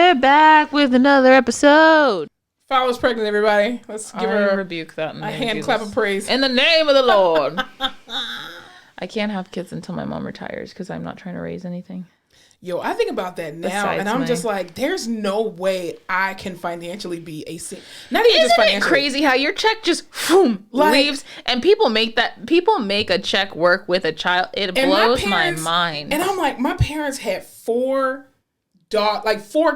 We're back with another episode. Fowler's pregnant, everybody. Let's give her rebuke that a hand clap of praise. In the name of the Lord. I can't have kids until my mom retires because I'm not trying to raise anything. Yo, I think about that now, Besides and I'm just like, there's no way I can financially be not even just financially. Isn't it crazy how your check just leaves, and people make a check work with a child? It blows my mind. And I'm like, my parents had four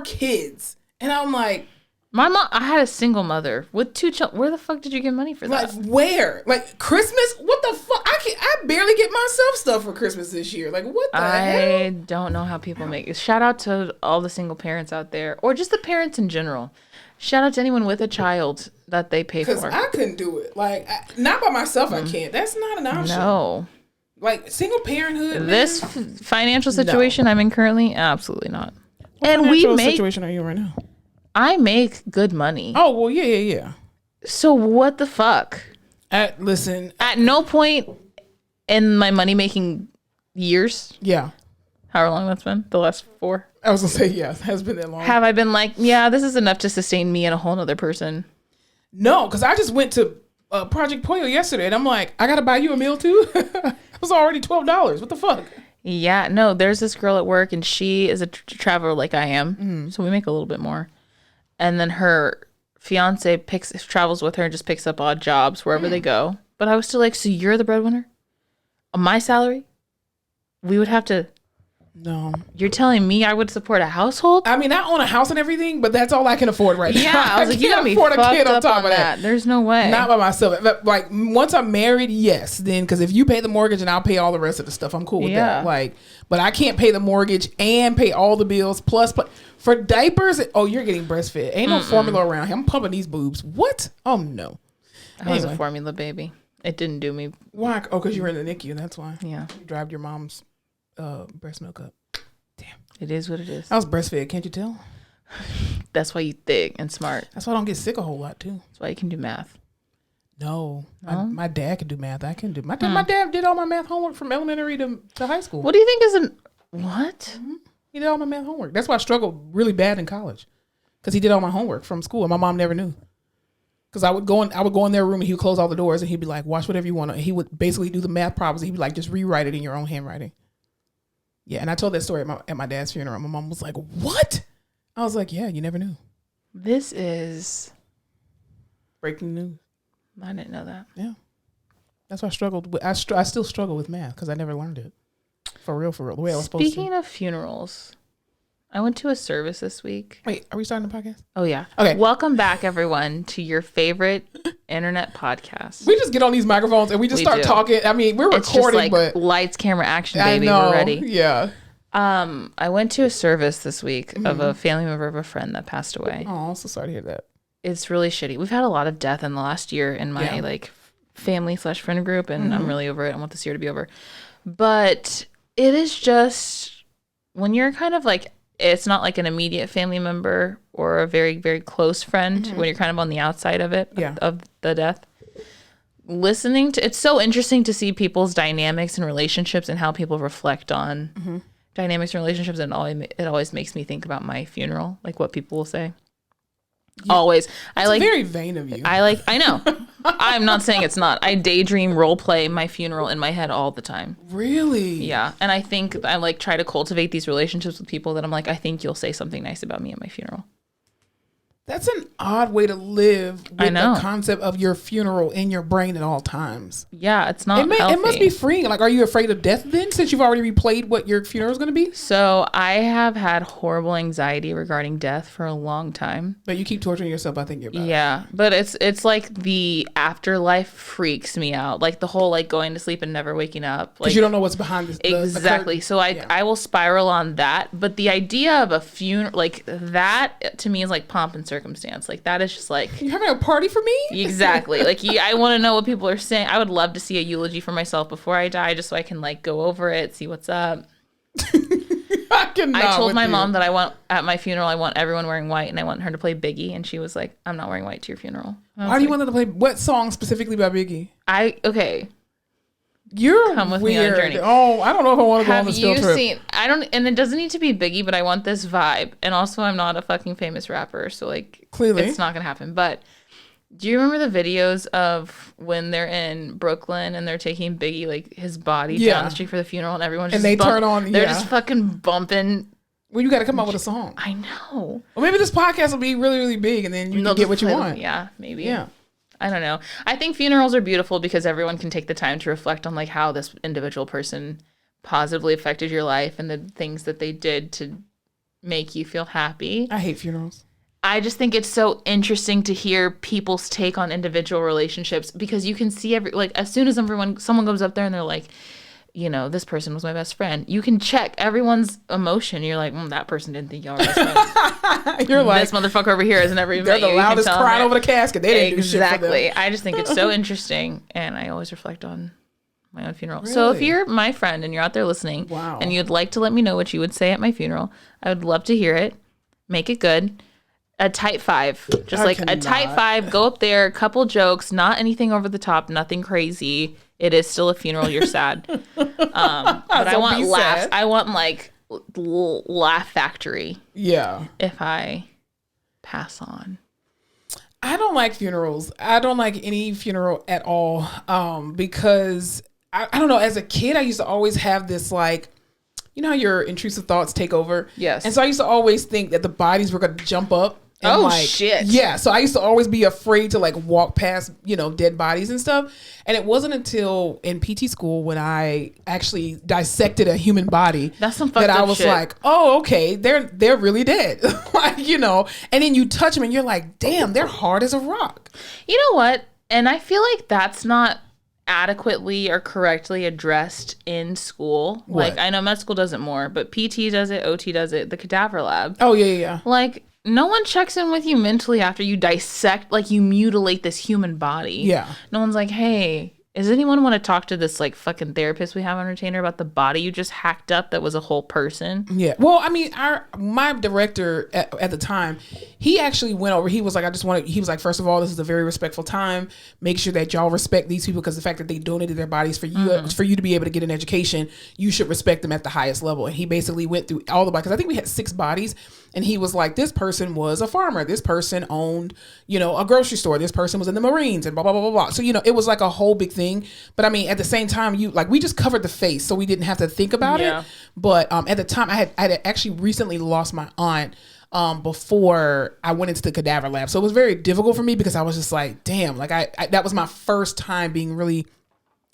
kids, and I'm like, my mom, I had a single mother with 2 children. Where the fuck did you get money for that? Like, where? Like, Christmas? What the fuck? I barely get myself stuff for Christmas this year. Like, what the hell? I don't know how people make it. Shout out to all the single parents out there, or just the parents in general. Shout out to anyone with a child that they pay for. Because I couldn't do it. Like, not by myself, I can't. That's not an option. No. Like, single parenthood, this financial situation I'm in currently, absolutely not. What financial situation are you right now? I make good money. Oh, well, yeah. So what the fuck? Listen. At no point in my money-making years. Yeah. However long that's been. The last 4. I was going to say, yeah, it has been that long. Have I been like, yeah, this is enough to sustain me and a whole other person? No, because I just went to Project Pollo yesterday, and I'm like, I got to buy you a meal, too? It was already $12. What the fuck? Yeah, no, there's this girl at work, and she is a traveler like I am. Mm-hmm. So we make a little bit more. And then her fiance travels with her and just picks up odd jobs wherever they go. But I was still like, so you're the breadwinner? On my salary? We would have to... No. You're telling me I would support a household? I mean, I own a house and everything, but that's all I can afford right now. Yeah, I was like, you gotta be fucked up on that. There's no way. Not by myself. Like, once I'm married, yes. Then, because if you pay the mortgage and I'll pay all the rest of the stuff, I'm cool with that. Like, but I can't pay the mortgage and pay all the bills plus for diapers. Oh, you're getting breastfed. Ain't no formula around here. I'm pumping these boobs. What? Oh no. I was a formula baby. It didn't do me. Why? Oh, because you were in the NICU. That's why. Yeah. You dried your mom's breast milk up. Damn. It is what it is. I was breastfed. Can't you tell? That's why you thick and smart. That's why I don't get sick a whole lot too. That's why you can do math. No. My dad can do math. I can do. My dad did all my math homework from elementary to high school. What do you think is what? Mm-hmm. He did all my math homework. That's why I struggled really bad in college, because he did all my homework from school, and my mom never knew. Because I would go in their room, and he would close all the doors, and he'd be like, "Watch whatever you want." And he would basically do the math problems. And he'd be like, "Just rewrite it in your own handwriting." Yeah, and I told that story at my dad's funeral. My mom was like, "What?" I was like, "Yeah, you never knew." This is breaking news. I didn't know that. Yeah, that's why I struggled with. I still struggle with math because I never learned it. For real, the way I was supposed to. Speaking of funerals, I went to a service this week. Wait, are we starting the podcast? Oh, yeah. Okay. Welcome back, everyone, to your favorite internet podcast. We just get on these microphones and we start talking. I mean, we're recording, just like but... lights, camera, action, baby. We're ready. Yeah. I went to a service this week of a family member of a friend that passed away. Oh, I'm so sorry to hear that. It's really shitty. We've had a lot of death in the last year in my family/friend group, and I'm really over it. I want this year to be over. But... it is just when you're kind of like, it's not like an immediate family member or a very, very close friend, when you're kind of on the outside of it, of the death. Listening to, it's so interesting to see people's dynamics and relationships and how people reflect on dynamics and relationships. And it always makes me think about my funeral, like what people will say. Yeah. Always. It's very vain of you. I know. I'm not saying it's not. I daydream role play my funeral in my head all the time. Really? Yeah. And I think I try to cultivate these relationships with people that I'm like, I think you'll say something nice about me at my funeral. That's an odd way to live with the concept of your funeral in your brain at all times. Yeah, it's not healthy. It must be freeing. Like, are you afraid of death then, since you've already replayed what your funeral is going to be? So I have had horrible anxiety regarding death for a long time. But you keep torturing yourself by thinking about it. Yeah, but it's like the afterlife freaks me out. Like the whole going to sleep and never waking up. Because you don't know what's behind this. Exactly. So I will spiral on that. But the idea of a funeral, that to me is like pomp and circumstance. Like that is just like, you're having a party for me? Exactly. I want to know what people are saying. I would love to see a eulogy for myself before I die, just so I can go over it, see what's up. I told my mom that I want at my funeral, I want everyone wearing white, and I want her to play Biggie, and she was like, I'm not wearing white to your funeral. Why do you want her to play what song specifically by Biggie? Okay. You're come with weird. me on a journey. Oh, I don't know if I want to go on this field trip. Have you seen? I don't, and it doesn't need to be Biggie, but I want this vibe. And also, I'm not a fucking famous rapper, so like, clearly, it's not gonna happen. But do you remember the videos of when they're in Brooklyn and they're taking Biggie, like his body down the street for the funeral, and everyone's just turn on, they're just fucking bumping. Well, you got to come up with a song. I know. Well, maybe this podcast will be really, really big, and then you can get what you want. Yeah, maybe. Yeah. I don't know. I think funerals are beautiful because everyone can take the time to reflect on like how this individual person positively affected your life and the things that they did to make you feel happy. I hate funerals. I just think it's so interesting to hear people's take on individual relationships because you can see as soon as someone goes up there and they're like, you know, this person was my best friend. You can check everyone's emotion. You're like, that person didn't think y'all were best friends. You're like, this motherfucker over here has never even met you. They're the loudest crying over the casket. They didn't do shit for them. Exactly. I just think it's so interesting, and I always reflect on my own funeral. Really? So if you're my friend and you're out there listening, and you'd like to let me know what you would say at my funeral, I would love to hear it. Make it good. A type 5. Just a type 5. Go up there, couple jokes, not anything over the top, nothing crazy. It is still a funeral. You're sad. But I want laughs. I want like laugh factory. Yeah. If I pass on. I don't like funerals. I don't like any funeral at all. Because I don't know. As a kid, I used to always have this like, you know how your intrusive thoughts take over? Yes. And so I used to always think that the bodies were going to jump up. And shit. Yeah. So I used to always be afraid to like walk past, dead bodies and stuff. And it wasn't until in PT school when I actually dissected a human body that I was like, oh, okay, they're really dead. Like, and then you touch them and you're like, damn, they're hard as a rock. You know what? And I feel like that's not adequately or correctly addressed in school. What? Like I know med school does it more, but PT does it, OT does it, the cadaver lab. Oh yeah. Like no one checks in with you mentally after you dissect, like you mutilate this human body. Yeah. No one's like, hey, does anyone want to talk to this like fucking therapist we have on retainer about the body you just hacked up that was a whole person? Yeah. Well, I mean, my director at the time, he actually went over. He was like, he was like, first of all, this is a very respectful time. Make sure that y'all respect these people because the fact that they donated their bodies for you to be able to get an education, you should respect them at the highest level. And he basically went through all the bodies because I think we had 6 bodies. And he was like, this person was a farmer. This person owned, a grocery store. This person was in the Marines and blah, blah, blah, blah, blah. So, it was like a whole big thing. But I mean, at the same time, we just covered the face. So we didn't have to think about it. But at the time, I had actually recently lost my aunt before I went into the cadaver lab. So it was very difficult for me because I was just like, damn, like I that was my first time being really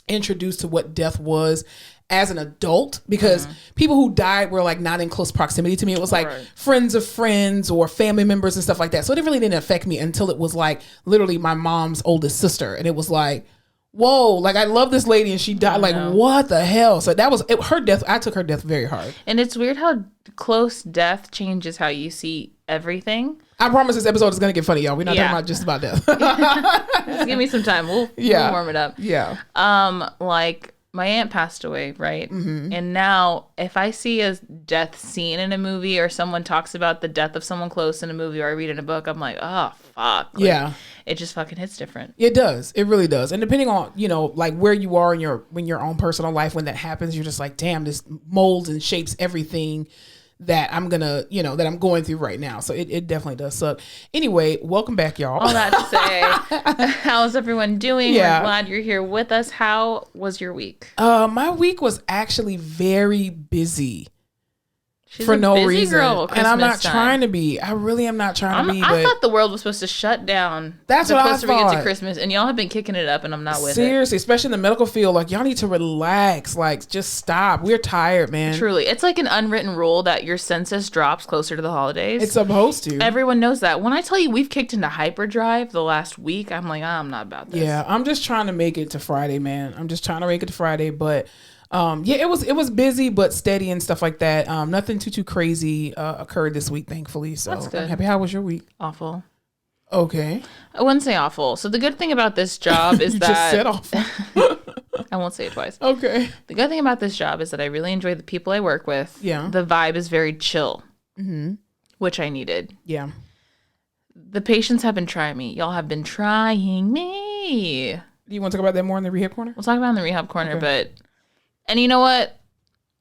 introduced to what death was as an adult, because people who died were like not in close proximity to me. It was like friends of friends or family members and stuff like that. So it really didn't affect me until it was like literally my mom's oldest sister. And it was like, whoa, like I love this lady and she died. Like, what the hell? So that was her death. I took her death very hard. And it's weird how close death changes how you see everything. I promise this episode is going to get funny, y'all. We're not talking about just about death. Just give me some time. We'll warm it up. Yeah. Like my aunt passed away, right? Mm-hmm. And now if I see a death scene in a movie or someone talks about the death of someone close in a movie or I read in a book, I'm like, oh, fuck. Like, it just fucking hits different. It does. It really does. And depending on, like where you are in your own personal life, when that happens, you're just like, damn, this molds and shapes everything that I'm gonna, that I'm going through right now. So it definitely does suck. Anyway, welcome back, y'all. All that to say, how's everyone doing? Yeah. We're glad you're here with us. How was your week? My week was actually very busy. She's for no reason. Girl, and I'm not trying to be. I really am not trying to be. I thought the world was supposed to shut down. That's what I thought. Closer we get to Christmas, and y'all have been kicking it up, and I'm not with it. Seriously, especially in the medical field, like y'all need to relax. Like just stop. We're tired, man. Truly, it's like an unwritten rule that your census drops closer to the holidays. It's supposed to. Everyone knows that. When I tell you we've kicked into hyperdrive the last week, I'm like, I'm not about this. Yeah, I'm just trying to make it to Friday, man. But. It was busy but steady and stuff like that. Nothing too crazy occurred this week, thankfully. So that's good. I'm happy. How was your week? Awful. Okay. I wouldn't say awful. So the good thing about this job is you that just said awful. I won't say it twice. Okay. The good thing about this job is that I really enjoy the people I work with. Yeah. The vibe is very chill, which I needed. The patients have been trying me. Y'all have been trying me. Do you want to talk about that more in the Rehab Corner? We'll talk about it in the Rehab Corner, and you know what?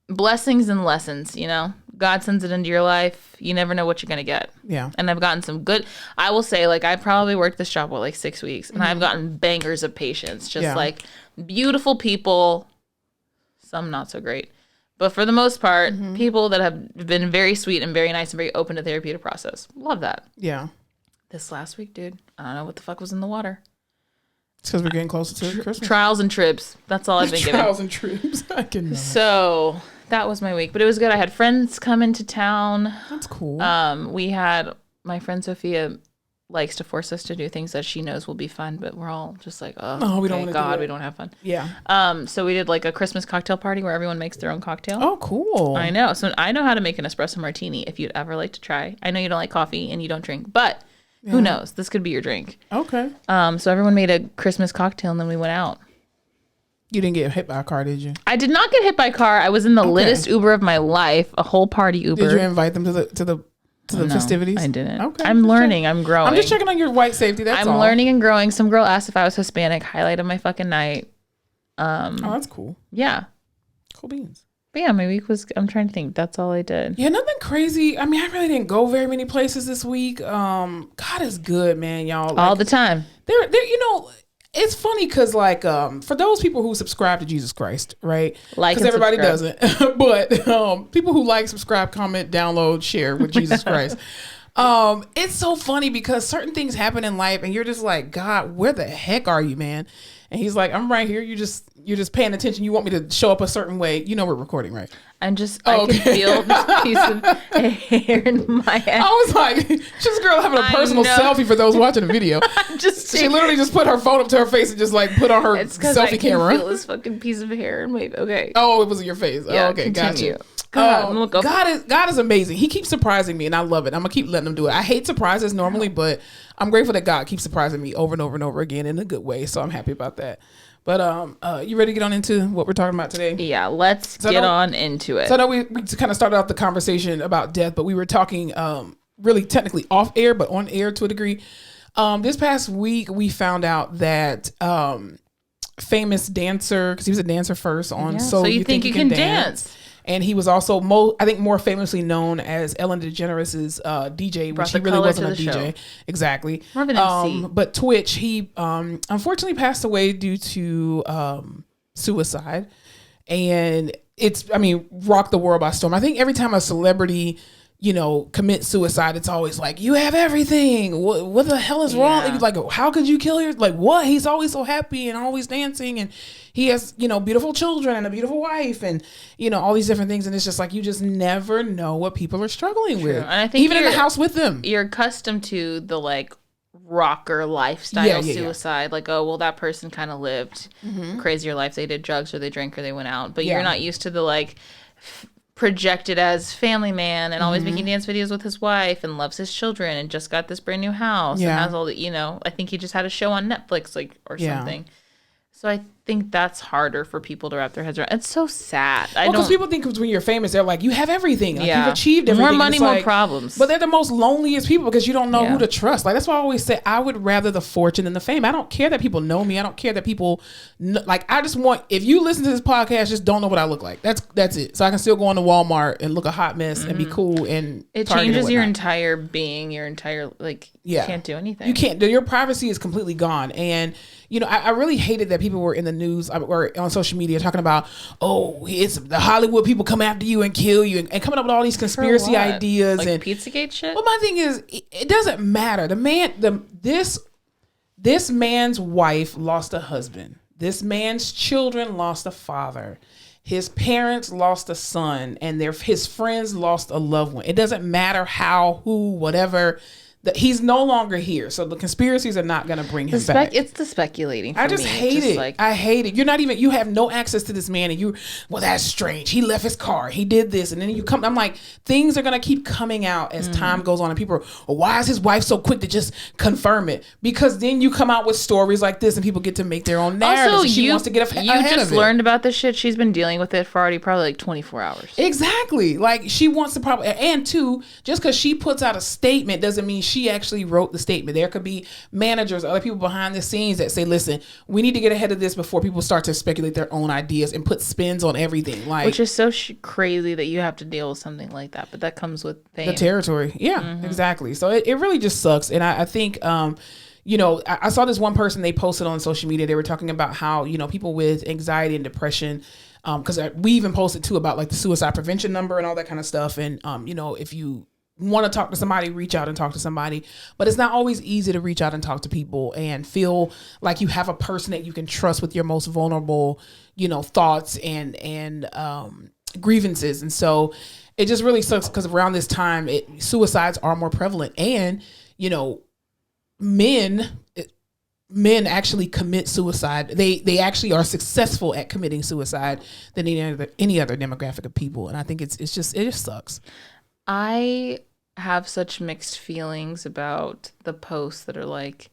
Blessings and lessons, you know? God sends it into your life. You never know what you're going to get. Yeah. And I've gotten some good, I will say, like, I probably worked this job, like 6 weeks, and I've gotten bangers of patients. Just like beautiful people, some not so great. But for the most part, people that have been very sweet and very nice and very open to the therapeutic process. Love that. Yeah. This last week, dude, I don't know what the fuck was in the water. It's because we're getting closer to Christmas. Trials and tribs. That's all I've been given. Trials and tribs. I can. So that was my week, but it was good. I had friends come into town. That's cool. We had my friend Sophia likes to force us to do things that she knows will be fun, but we're all just like, oh, we don't want to do it. We don't have fun. Yeah. So we did like a Christmas cocktail party where everyone makes their own cocktail. Oh, cool. I know. So I know how to make an espresso martini if you'd ever like to try. I know you don't like coffee and you don't drink, but who knows? This could be your drink. Okay. So everyone made a Christmas cocktail and then we went out. You didn't get hit by a car, did you? I did not get hit by a car. I was in the littest Uber of my life, a whole party Uber. Did you invite them to the festivities? I didn't. Okay. I'm learning. I'm growing. I'm just checking on your white safety. That's all. I'm learning and growing. Some girl asked if I was Hispanic. Highlight of my fucking night. Oh, that's cool. Yeah. Cool beans. But yeah, my week was, I'm trying to think. That's all I did. Yeah, nothing crazy. I mean, I really didn't go very many places this week. God is good, man, y'all. Like, all the time. They're you know, it's funny because, like, for those people who subscribe to Jesus Christ, right? Like, because everybody doesn't. But people who like, subscribe, comment, download, share with Jesus Christ. It's so funny because certain things happen in life and you're just like, God, where the heck are you, man? And he's like, I'm right here. You're just paying attention. You want me to show up a certain way. You know we're recording, right? I can feel this piece of hair in my head. I was like, this girl having a personal selfie for those watching the video. She literally just put her phone up to her face and just like put on her selfie camera. I feel this fucking piece of hair in my, okay. Oh, it was your face. Yeah, oh, okay, continue. Gotcha. God is amazing. He keeps surprising me and I love it. I'm gonna keep letting him do it. I hate surprises normally, but I'm grateful that God keeps surprising me over and over and over again in a good way. So I'm happy about that. But you ready to get on into what we're talking about today? Yeah, let's get on into it. So I know we kind of started off the conversation about death, but we were talking really technically off air, but on air to a degree. This past week we found out that famous dancer, because he was a dancer first on So You Think You Can Dance. And he was also, I think, more famously known as Ellen DeGeneres' DJ, which he really wasn't a DJ. Show. Exactly. More of an MC. But Twitch, he unfortunately passed away due to suicide. And rocked the world by storm. I think every time a celebrity, commit suicide, it's always like, you have everything. What the hell is wrong? Like, how could you kill your, like, what? He's always so happy and always dancing. And he has, beautiful children and a beautiful wife and, all these different things. And it's just like, you just never know what people are struggling with. And I think even in the house with them. You're accustomed to the, like, rocker lifestyle suicide. Yeah. Like, oh, well, that person kind of lived a crazier life. They did drugs or they drank or they went out. But you're not used to the, like, projected as family man and always making dance videos with his wife and loves his children and just got this brand new house and has all the, I think he just had a show on Netflix or something. So I think that's harder for people to wrap their heads around. It's so sad. Because people think when you're famous, they're like, you have everything. Like, you've achieved everything. More money, more problems. But they're the most loneliest people because you don't know who to trust. Like, that's why I always say I would rather the fortune than the fame. I don't care that people know me. I don't care that people I just want, if you listen to this podcast, just don't know what I look like. That's it. So I can still go into Walmart and look a hot mess and be cool and it changes your entire being, your entire you can't do anything. You can't. Your privacy is completely gone. And I really hated that people were in the news or on social media talking about, it's the Hollywood people come after you and kill you and coming up with all these conspiracy ideas like and Pizzagate shit. Well, my thing is, it doesn't matter. This man's wife lost a husband. This man's children lost a father. His parents lost a son, and his friends lost a loved one. It doesn't matter how, who, whatever. He's no longer here, so the conspiracies are not going to bring him back. It's the speculating for me. I just hate it. I hate it. You have no access to this man, and that's strange. He left his car. He did this, and then you come. I'm like, things are going to keep coming out as time goes on, and people are, why is his wife so quick to just confirm it? Because then you come out with stories like this, and people get to make their own narratives. Also, she wants to get ahead of it. You just learned about this shit. She's been dealing with it for already probably like 24 hours. Exactly. Like, she wants to and two, just because she puts out a statement doesn't mean she she actually wrote the statement. There could be managers, other people behind the scenes that say, listen, we need to get ahead of this before people start to speculate their own ideas and put spins on everything. Like, which is so crazy that you have to deal with something like that, but that comes with fame. The territory. Yeah, exactly. So it really just sucks. And I think, you know, I saw this one person, they posted on social media, they were talking about how, you know, people with anxiety and depression, because we even posted too about like the suicide prevention number and all that kind of stuff. And, you know, if you want to talk to somebody, reach out and talk to somebody. But it's not always easy to reach out and talk to people and feel like you have a person that you can trust with your most vulnerable, you know, thoughts and grievances. And so it just really sucks because around this time, suicides are more prevalent. And, you know, men actually commit suicide. They actually are successful at committing suicide than any other demographic of people. And I think it just sucks. I have such mixed feelings about the posts that are like,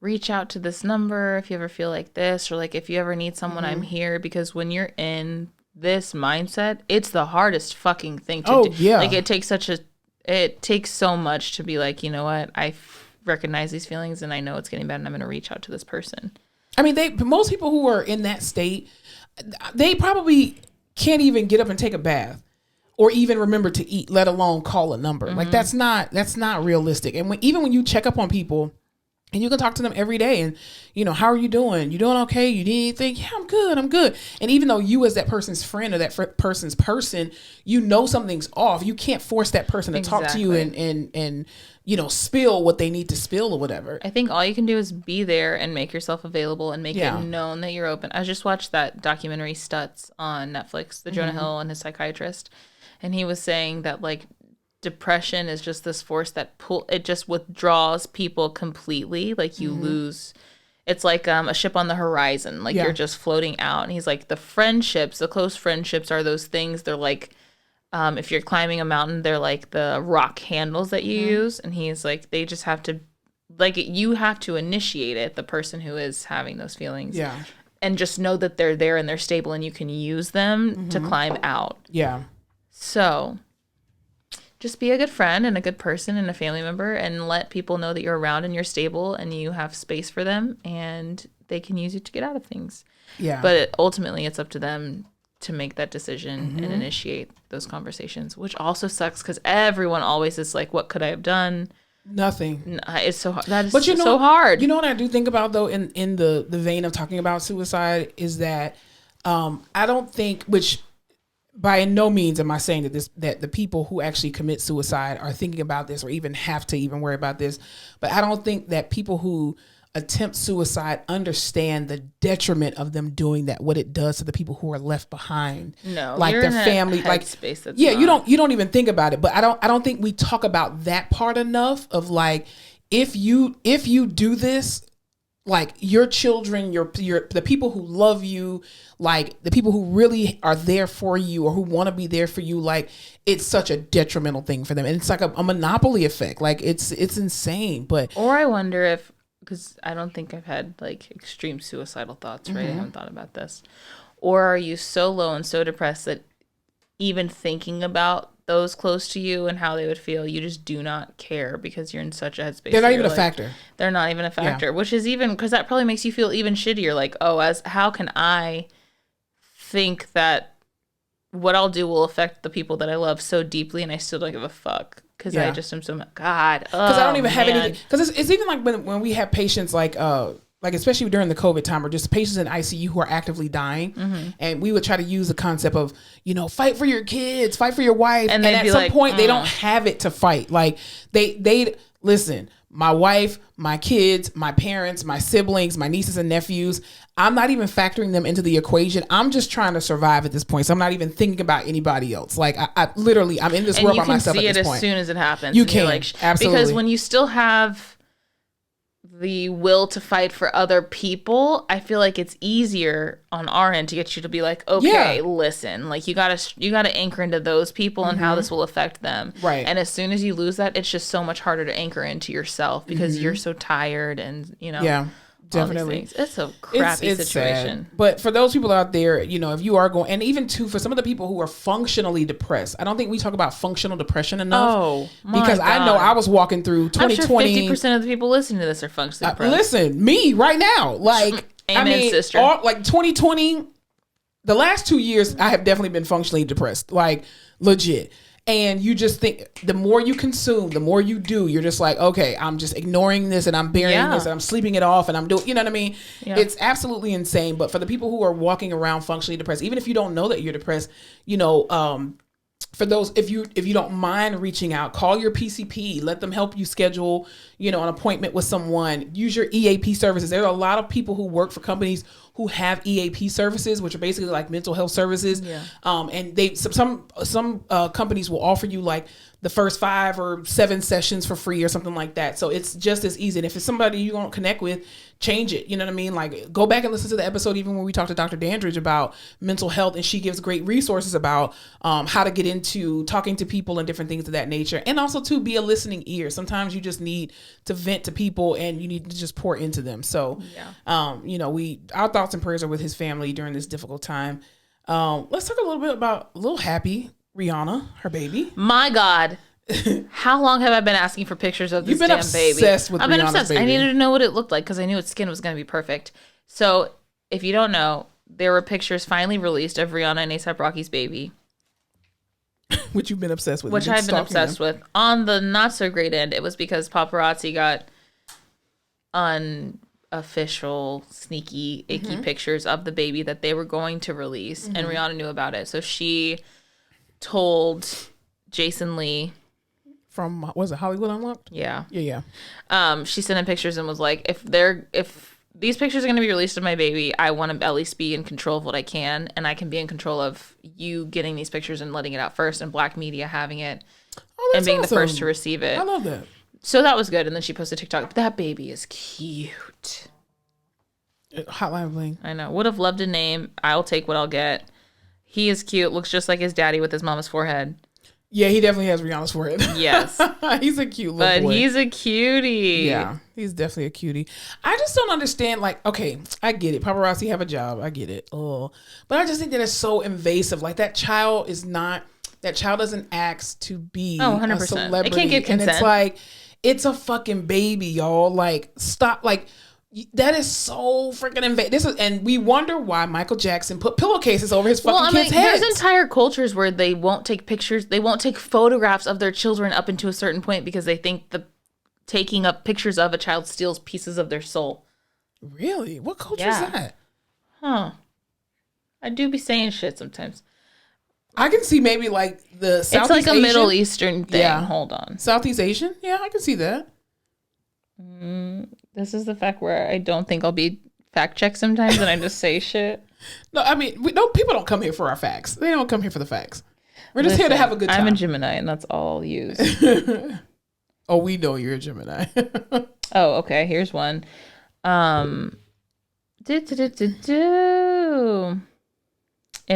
reach out to this number if you ever feel like this, or like if you ever need someone, I'm here. Because when you're in this mindset, it's the hardest fucking thing to do. Yeah. Like it takes so much to be like, you know what, I recognize these feelings and I know it's getting bad and I'm going to reach out to this person. I mean, most people who are in that state, they probably can't even get up and take a bath or even remember to eat, let alone call a number. Like that's not realistic. And even when you check up on people and you can talk to them every day and, you know, how are you doing? You doing okay? You need anything? Yeah, I'm good. And even though you as that person's friend or that person's person, you know, something's off. You can't force that person to talk to you and, you know, spill what they need to spill or whatever. I think all you can do is be there and make yourself available and make it known that you're open. I just watched that documentary Stutz on Netflix, the Jonah Hill and his psychiatrist. And he was saying that like depression is just this force that it just withdraws people completely. Like you lose, it's like a ship on the horizon. Like you're just floating out. And he's like, the close friendships are those things. They're like, if you're climbing a mountain, they're like the rock handles that you use. And he's like, they just have to, like, you have to initiate it, the person who is having those feelings. Yeah. And just know that they're there and they're stable and you can use them to climb out. Yeah. So just be a good friend and a good person and a family member and let people know that you're around and you're stable and you have space for them and they can use you to get out of things. Yeah. But ultimately it's up to them to make that decision and initiate those conversations, which also sucks because everyone always is like, what could I have done? Nothing. It's so hard. That is so hard. You know what I do think about though in the vein of talking about suicide is that I don't think, which by no means am I saying that the people who actually commit suicide are thinking about this or even have to even worry about this, but I don't think that people who attempt suicide understand the detriment of them doing that, what it does to the people who are left behind. No, like their family, like you don't even think about it. But I don't think we talk about that part enough of like if you do this, like your children, the people who love you, like the people who really are there for you or who want to be there for you, like it's such a detrimental thing for them. And it's like a monopoly effect. Like it's insane. Or I wonder if, because I don't think I've had like extreme suicidal thoughts, right? I haven't thought about this. Or are you so low and so depressed that even thinking about those close to you and how they would feel, you just do not care because you're in such a headspace. They're not even a factor. They're not even a factor, which is even, because that probably makes you feel even shittier. Like, how can I think that what I'll do will affect the people that I love so deeply and I still don't give a fuck? Because I just am so, God. Because I don't even have any, because it's even like when we have patients like especially during the COVID time or just patients in ICU who are actively dying. And we would try to use the concept of, you know, fight for your kids, fight for your wife. And at some point they don't have it to fight. Like they listen, my wife, my kids, my parents, my siblings, my nieces and nephews, I'm not even factoring them into the equation. I'm just trying to survive at this point. So I'm not even thinking about anybody else. Like I literally, I'm in this world by myself at this point. And you can see it as soon as it happens. You can, like, absolutely. Because when you still have the will to fight for other people, I feel like it's easier on our end to get you to be like, okay, listen, like you gotta anchor into those people and how this will affect them. Right. And as soon as you lose that, it's just so much harder to anchor into yourself because you're so tired and, you know. Yeah. Definitely. It's a crappy situation. Sad. But for those people out there, if you are going, and even too, for some of the people who are functionally depressed, I don't think we talk about functional depression enough. Oh, my because God. I know I was walking through 2020. I'm sure 50% of the people listening to this are functionally depressed. Listen, me right now, Amen, sister. 2020, the last 2 years, I have definitely been functionally depressed, legit. And you just think the more you consume, the more you do, you're just like, okay, I'm just ignoring this and I'm burying this and I'm sleeping it off and I'm doing, you know what I mean? Yeah. It's absolutely insane. But for the people who are walking around functionally depressed, even if you don't know that you're depressed, for those, if you don't mind reaching out, call your PCP, let them help you schedule, an appointment with someone, use your EAP services. There are a lot of people who work for companies who have EAP services, which are basically like mental health services. Yeah. And some companies will offer you like the first 5 or 7 sessions for free or something like that. So it's just as easy. And if it's somebody you won't connect with, change it. You know what I mean? Like, go back and listen to the episode even when we talked to Dr. Dandridge about mental health, and she gives great resources about how to get into talking to people and different things of that nature. And also to be a listening ear. Sometimes you just need to vent to people and you need to just pour into them. So, our thoughts and prayers are with his family during this difficult time. Let's talk a little bit about Lil Happy, Rhianna, her baby. My God. How long have I been asking for pictures of this damn baby? You've been obsessed with Rihanna's baby. I've been obsessed. I needed to know what it looked like because I knew its skin was going to be perfect. So if you don't know, there were pictures finally released of Rihanna and A$AP Rocky's baby. Which you've been obsessed with. Which I've been obsessed with. On the not so great end, it was because paparazzi got unofficial, sneaky, icky pictures of the baby that they were going to release. And Rihanna knew about it. So she told Jason Lee from, was it Hollywood Unlocked? Yeah. Yeah. She sent him pictures and was like, if these pictures are going to be released of my baby, I want to at least be in control of what I can, and I can be in control of you getting these pictures and letting it out first, and black media having it and being awesome. The first to receive it. I love that. So that was good. And then she posted TikTok. But that baby is cute. Hotline bling. I know. Would have loved a name. I'll take what I'll get. He is cute. Looks just like his daddy with his mama's forehead. Yeah, he definitely has Rihanna's forehead. Yes. He's a cute little boy. But he's a cutie. Yeah, he's definitely a cutie. I just don't understand, okay, I get it. Paparazzi have a job. I get it. Oh, but I just think that it's so invasive. Like, that child doesn't ask to be 100%. A celebrity. It can't get consent. And it's like, it's a fucking baby, y'all. Like, stop. Like, that is so freaking invasive. And we wonder why Michael Jackson put pillowcases over his fucking kids' heads. There's entire cultures where they won't take pictures, they won't take photographs of their children up into a certain point because they think the taking up pictures of a child steals pieces of their soul. Really? What culture is that? Huh. I do be saying shit sometimes. I can see maybe like the Southeast Asian. It's like a Middle Eastern thing. Yeah. Hold on. Southeast Asian? Yeah, I can see that. This is the fact where I don't think I'll be fact checked sometimes and I just say shit. No, I mean, people don't come here for our facts. They don't come here for the facts. We're just here to have a good time. I'm a Gemini and that's all I'll use. Oh, we know you're a Gemini. Oh, okay. Here's one. In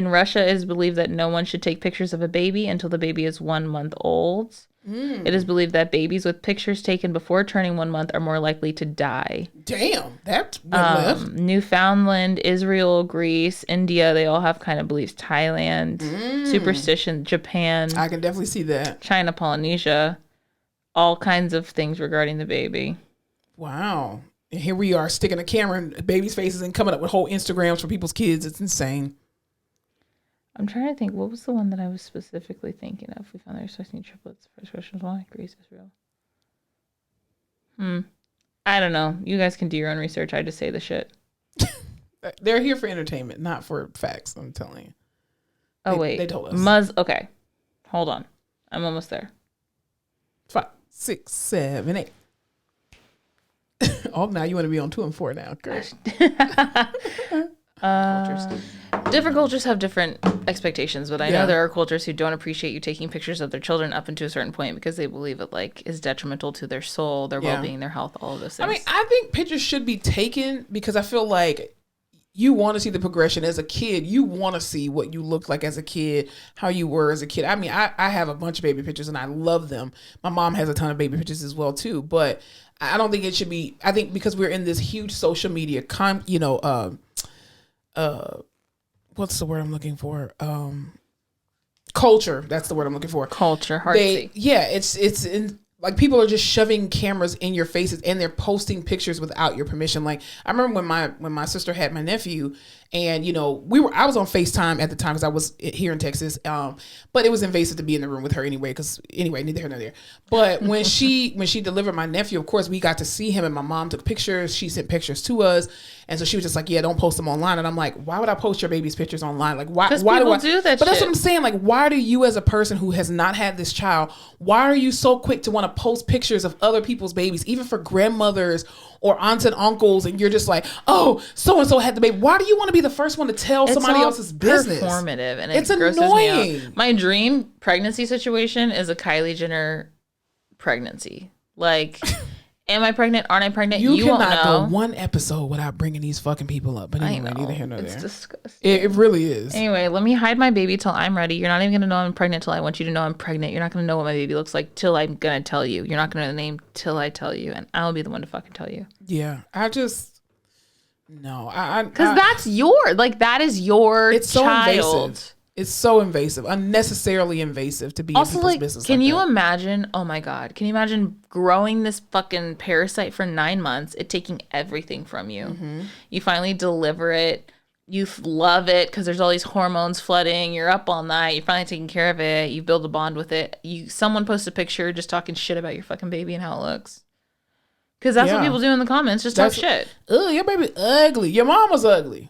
Russia, it is believed that no one should take pictures of a baby until the baby is 1 month old. It is believed that babies with pictures taken before turning 1 month are more likely to die. Damn, that's left. Newfoundland, Israel, Greece, India, they all have kind of beliefs. Thailand, superstition, Japan. I can definitely see that. China, Polynesia, all kinds of things regarding the baby. Wow. And here we are sticking a camera in babies' faces and coming up with whole Instagrams for people's kids. It's insane. I'm trying to think. What was the one that I was specifically thinking of? We found they're expecting triplets. First question was why? Greece, Israel. I don't know. You guys can do your own research. I just say the shit. They're here for entertainment, not for facts. I'm telling you. Wait. They told us. Okay. Hold on. I'm almost there. 5, 6, 7, 8. Oh, now you want to be on 2 and 4 now. Great. Different cultures have different expectations, but I know there are cultures who don't appreciate you taking pictures of their children up until a certain point because they believe it is detrimental to their soul, their well-being, their health, all of those things. I mean, I think pictures should be taken because I feel like you want to see the progression as a kid. You want to see what you looked like as a kid, how you were as a kid. I mean, I have a bunch of baby pictures and I love them. My mom has a ton of baby pictures as well too, but I don't think it should be, I think because we're in this huge social media, what's the word I'm looking for? Culture. That's the word I'm looking for. Culture. Hard to see. Yeah, it's in, like, people are just shoving cameras in your faces and they're posting pictures without your permission. Like, I remember when my sister had my nephew, and I was on FaceTime at the time because I was here in Texas, but it was invasive to be in the room with her anyway, neither here nor there. But when she delivered my nephew, of course we got to see him, and my mom took pictures. She sent pictures to us, and so she was just like, yeah, don't post them online. And I'm like, why would I post your baby's pictures online? Like, why do that? But that's what I'm saying. Like, why do you, as a person who has not had this child, why are you so quick to want to post pictures of other people's babies, even for grandmothers or aunts and uncles, and you're just like, oh, so and so had the baby? Why do you want to be the first one to tell somebody else's business? Performative, and it's annoying. My dream pregnancy situation is a Kylie Jenner pregnancy. Like, am I pregnant? Aren't I pregnant? You won't cannot know. go one episode without bringing these fucking people up. But anyway, neither here nor there. It's disgusting. It really is. Anyway, let me hide my baby till I'm ready. You're not even gonna know I'm pregnant till I want you to know I'm pregnant. You're not gonna know what my baby looks like till I'm gonna tell you. You're not gonna know the name till I tell you, and I'll be the one to fucking tell you. Yeah, no, because that is your it's so child. Invasive. It's so invasive, unnecessarily invasive to be also, in people's business. Can you imagine? Oh my God, can you imagine growing this fucking parasite for 9 months? It taking everything from you. Mm-hmm. You finally deliver it. You love it because there's all these hormones flooding. You're up all night. You're finally taking care of it. You build a bond with it. Someone posts a picture just talking shit about your fucking baby and how it looks. Because that's what people do in the comments. Just talk shit. Oh, your baby ugly. Your mom was ugly.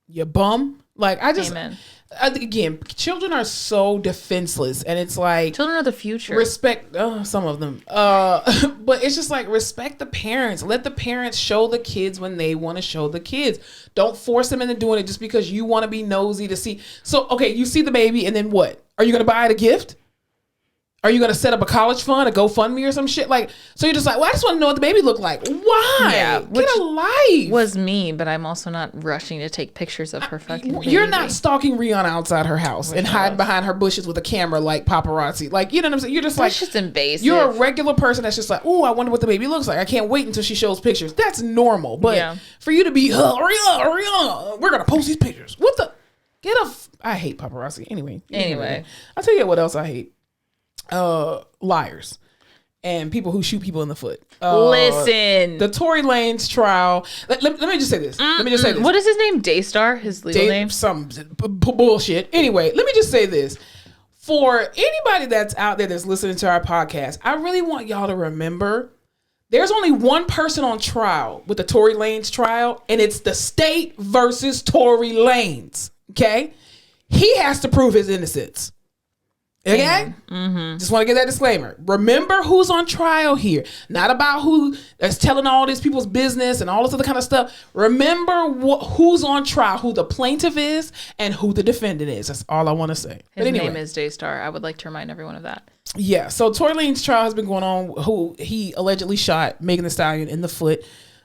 You bum. Like, Amen. Again, children are so defenseless, and it's like, children are the future. Respect some of them, but it's just like, respect the parents. Let the parents show the kids when they want to show the kids. Don't force them into doing it just because you want to be nosy to see. So, okay, you see the baby, and then what? Are you going to buy it a gift? Are you going to set up a college fund, a GoFundMe or some shit? Like, so you're just like, well, I just want to know what the baby looked like. Why? Yeah, get a life. Was me, but I'm also not rushing to take pictures of her fucking baby. You're not stalking Rhianna outside her house and hiding behind her bushes with a camera like paparazzi. Like, you know what I'm saying? You're just like, that's just invasive. You're a regular person that's just like, oh, I wonder what the baby looks like. I can't wait until she shows pictures. That's normal. But for you to be, Rhianna, we're going to post these pictures. What the? I hate paparazzi. Anyway. I'll tell you what else I hate. Liars and people who shoot people in the foot. Listen, the Tory Lanez trial. Let me just say this. What is his name? Daystar? His legal name? Some bullshit. Anyway, let me just say this. For anybody that's out there that's listening to our podcast, I really want y'all to remember there's only one person on trial with the Tory Lanez trial, and it's the state versus Tory Lanez. Okay? He has to prove his innocence. Okay? Mm-hmm. Just want to get that disclaimer. Remember who's on trial here. Not about who is telling all these people's business and all this other kind of stuff. Remember who's on trial, who the plaintiff is, and who the defendant is. That's all I want to say. His name is Daystar. I would like to remind everyone of that. Yeah. So Tory Lanez's trial has been going on. Who he allegedly shot Megan Thee Stallion in the foot.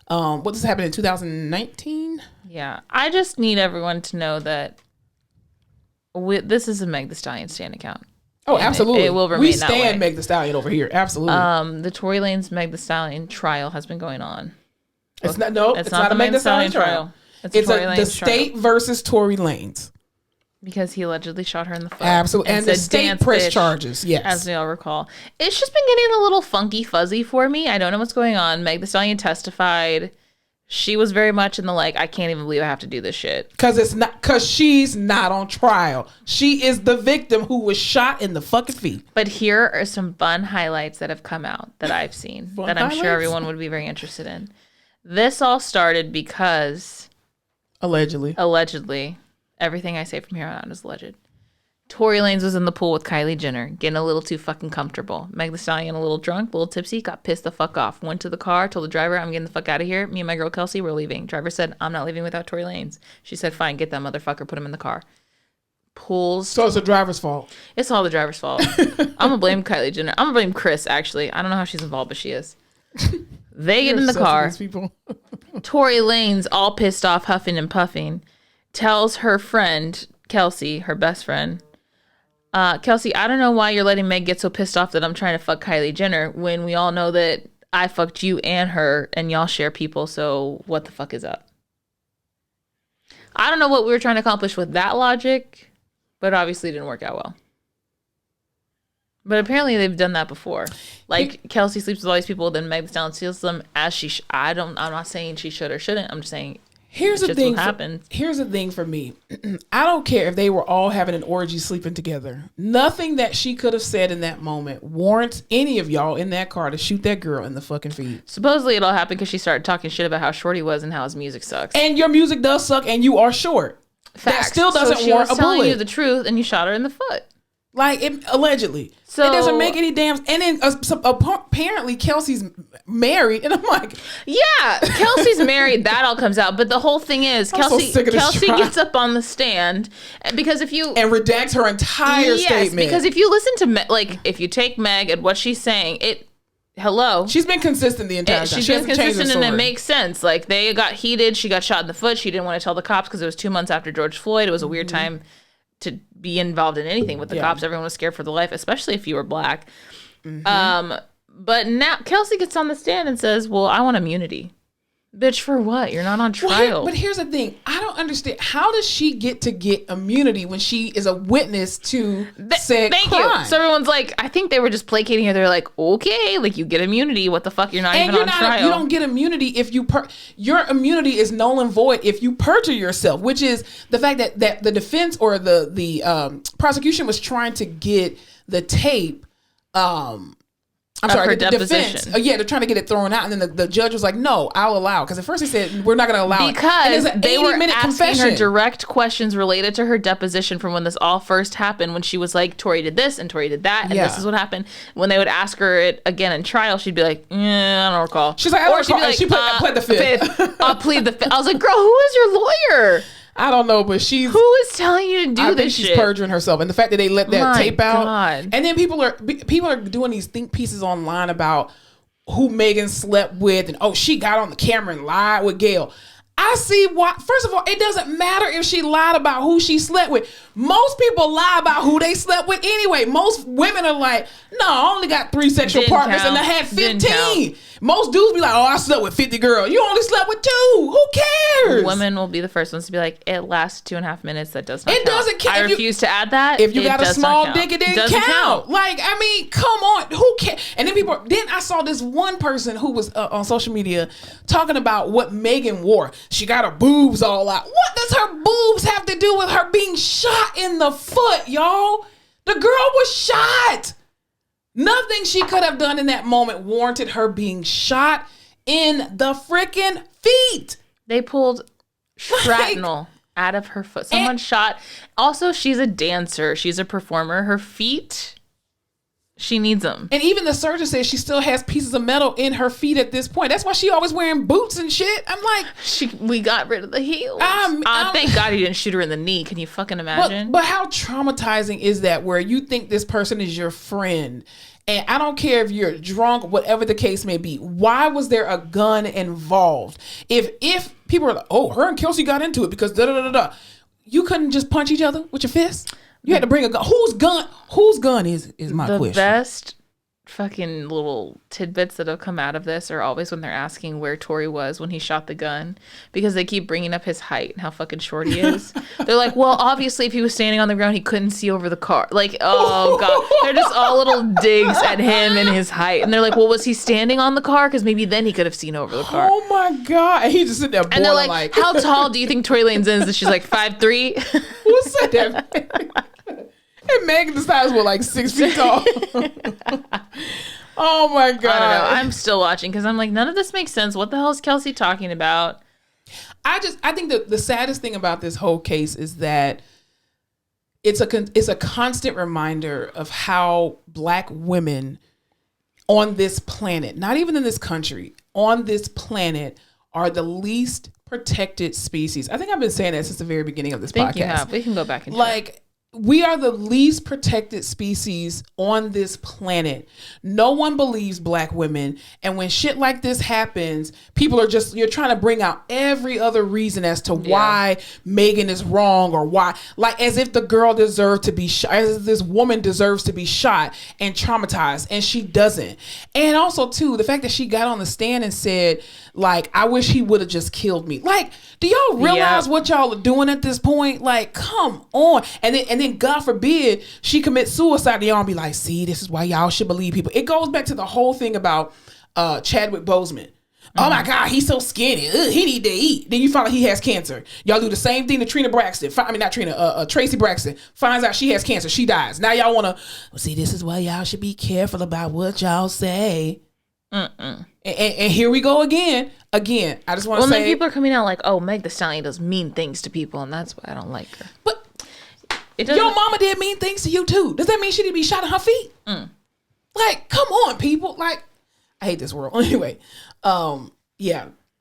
What this happened in 2019? Yeah. I just need everyone to know that this is a Meg Thee Stallion Stan account. Oh, absolutely. It will remain we that way. stand Meg Thee Stallion over here. Absolutely. The Tory Lanez Meg Thee Stallion trial has been going on. It's not a Meg Thee Stallion trial. It's the state versus Tory Lanez. Because he allegedly shot her in the foot. Absolutely. And the state press charges, yes. As we all recall. It's just been getting a little funky fuzzy for me. I don't know what's going on. Meg Thee Stallion testified. She was very much in the I can't even believe I have to do this shit. Because she's not on trial. She is the victim who was shot in the fucking feet. But here are some fun highlights that have come out that I've seen that I'm sure everyone would be very interested in. This all started because... Allegedly. Everything I say from here on out is alleged. Tory Lanez was in the pool with Kylie Jenner, getting a little too fucking comfortable. Meg Thee Stallion, a little drunk, a little tipsy, got pissed the fuck off. Went to the car, told the driver, I'm getting the fuck out of here. Me and my girl Kelsey were leaving. Driver said, I'm not leaving without Tory Lanez. She said, fine, get that motherfucker, put him in the car. Pools. So it's the driver's fault. It's all the driver's fault. I'm going to blame Kylie Jenner. I'm going to blame Chris, actually. I don't know how she's involved, but she is. They get in the car. Tory Lanez, all pissed off, huffing and puffing, tells her friend, Kelsey, her best friend, Kelsey, I don't know why you're letting Meg get so pissed off that I'm trying to fuck Kylie Jenner when we all know that I fucked you and her and y'all share people, so what the fuck is up? I don't know what we were trying to accomplish with that logic, but obviously it didn't work out well. But apparently they've done that before. Like, Kelsey sleeps with all these people, then Meg Thee Stallion steals them as she I'm not saying she should or shouldn't. I'm just saying here's the thing. Happens. Here's the thing for me. I don't care if they were all having an orgy sleeping together. Nothing that she could have said in that moment warrants any of y'all in that car to shoot that girl in the fucking feet. Supposedly it all happened because she started talking shit about how short he was and how his music sucks. And your music does suck and you are short. Facts. That still doesn't she warrant was a bullet. telling you the truth and you shot her in the foot. Like, allegedly. So, it doesn't make any damn... And then apparently Kelsey's married. And I'm like... Yeah, Kelsey's married. That all comes out. But the whole thing is, Kelsey gets up on the stand. Because if you... And redacts her entire statement. Yes, because if you listen to... if you take Meg and what she's saying, hello. She's been consistent the entire time. She's been consistent and it makes sense. Like, they got heated. She got shot in the foot. She didn't want to tell the cops because it was 2 months after George Floyd. It was a weird time to be involved in anything with the cops. Everyone was scared for their life, especially if you were black. But now Kelsey gets on the stand and says, well, I want immunity. Bitch, for what? You're not on trial. But here's the thing. I don't understand. How does she get immunity when she is a witness to said crime? Thank you. So everyone's like, I think they were just placating her. They're like, okay, like you get immunity. What the fuck? You're not even on trial. You don't get immunity if you your immunity is null and void if you perjure yourself, which is the fact that the defense or the prosecution was trying to get the tape. The defense. They're trying to get it thrown out, and then the judge was like, "No, I'll allow." Because at first he said, "We're not going to allow it." Because they were asking her direct questions related to her deposition from when this all first happened. When she was like, "Tory did this and Tory did that, and this is what happened." When they would ask her it again in trial, she'd be like, "I don't recall." She's like, "I don't recall." Like, she pled the fifth. I'll plead the fifth. I was like, "Girl, who is your lawyer?" I don't know, but who is telling you to do this shit? She's perjuring herself, and the fact that they let that tape out, and then people are doing these think pieces online about who Megan slept with, and she got on the camera and lied with Gayle. I see why. First of all, it doesn't matter if she lied about who she slept with. Most people lie about who they slept with anyway. Most women are like, no, I only got 3 sexual partners and I had 15. Most dudes be like, oh, I slept with 50 girls. You only slept with 2. Who cares? Women will be the first ones to be like, it lasts 2.5 minutes. That does not count. It doesn't count. I refuse to add that. If you got a small dick, it didn't count. Like, I mean, come on. Who cares? And then I saw this one person who was on social media talking about what Megan wore. She got her boobs all out. What does her boobs have to do with her being shot in the foot, y'all? The girl was shot. Nothing she could have done in that moment warranted her being shot in the freaking feet. They pulled shrapnel out of her foot. Someone shot. Also, she's a dancer. She's a performer. Her feet, she needs them. And even the surgeon says she still has pieces of metal in her feet at this point. That's why she always wearing boots and shit. I'm like, we got rid of the heels. Thank God he didn't shoot her in the knee. Can you fucking imagine? But how traumatizing is that, where you think this person is your friend? And I don't care if you're drunk, whatever the case may be. Why was there a gun involved? If people are like, oh, her and Kelsey got into it because da-da-da-da-da. You couldn't just punch each other with your fist? You had to bring a gun. Whose gun is my question? The best fucking little tidbits that have come out of this are always when they're asking where Tory was when he shot the gun, because they keep bringing up his height and how fucking short he is. They're like, well, obviously if he was standing on the ground, he couldn't see over the car. Like, oh God, they're just all little digs at him and his height. And they're like, well, was he standing on the car? Because maybe then he could have seen over the car. Oh my God. And he just sitting there boiling, and they're like, how tall do you think Tory Lanez is? And she's like 5'3". Who said that? And Megan decides we're like 6 feet tall. Oh my God. I don't know. I'm still watching because I'm like, none of this makes sense. What the hell is Kelsey talking about? I think that the saddest thing about this whole case is that it's a constant reminder of how Black women on this planet, not even in this country, on this planet, are the least protected species. I think I've been saying that since the very beginning of this podcast. You have. We can go back and like. we are the least protected species on this planet. No one believes black women. And when shit like this happens, people are you're trying to bring out every other reason as to why Megan is wrong, or why, like as if the girl deserved to be shot, as if this woman deserves to be shot and traumatized, and she doesn't. And also too, the fact that she got on the stand and said, like, I wish he would have just killed me. Like, do y'all realize what y'all are doing at this point? Like, come on. And then God forbid she commits suicide, and y'all be like, see, this is why y'all should believe people. It goes back to the whole thing about Chadwick Boseman. Oh my God, he's so skinny. Ugh, he need to eat. Then you find out he has cancer. Y'all do the same thing to Trina Braxton. Tracy Braxton finds out she has cancer. She dies. Now y'all want to, see, this is why y'all should be careful about what y'all say. And here we go again. I just want to say. Well, then people are coming out like, oh, Meg Thee Stallion does mean things to people, and that's why I don't like her. But your mama did mean things to you too. Does that mean she didn't be shot in her feet? Like, come on, people. Like, I hate this world. Anyway, I'm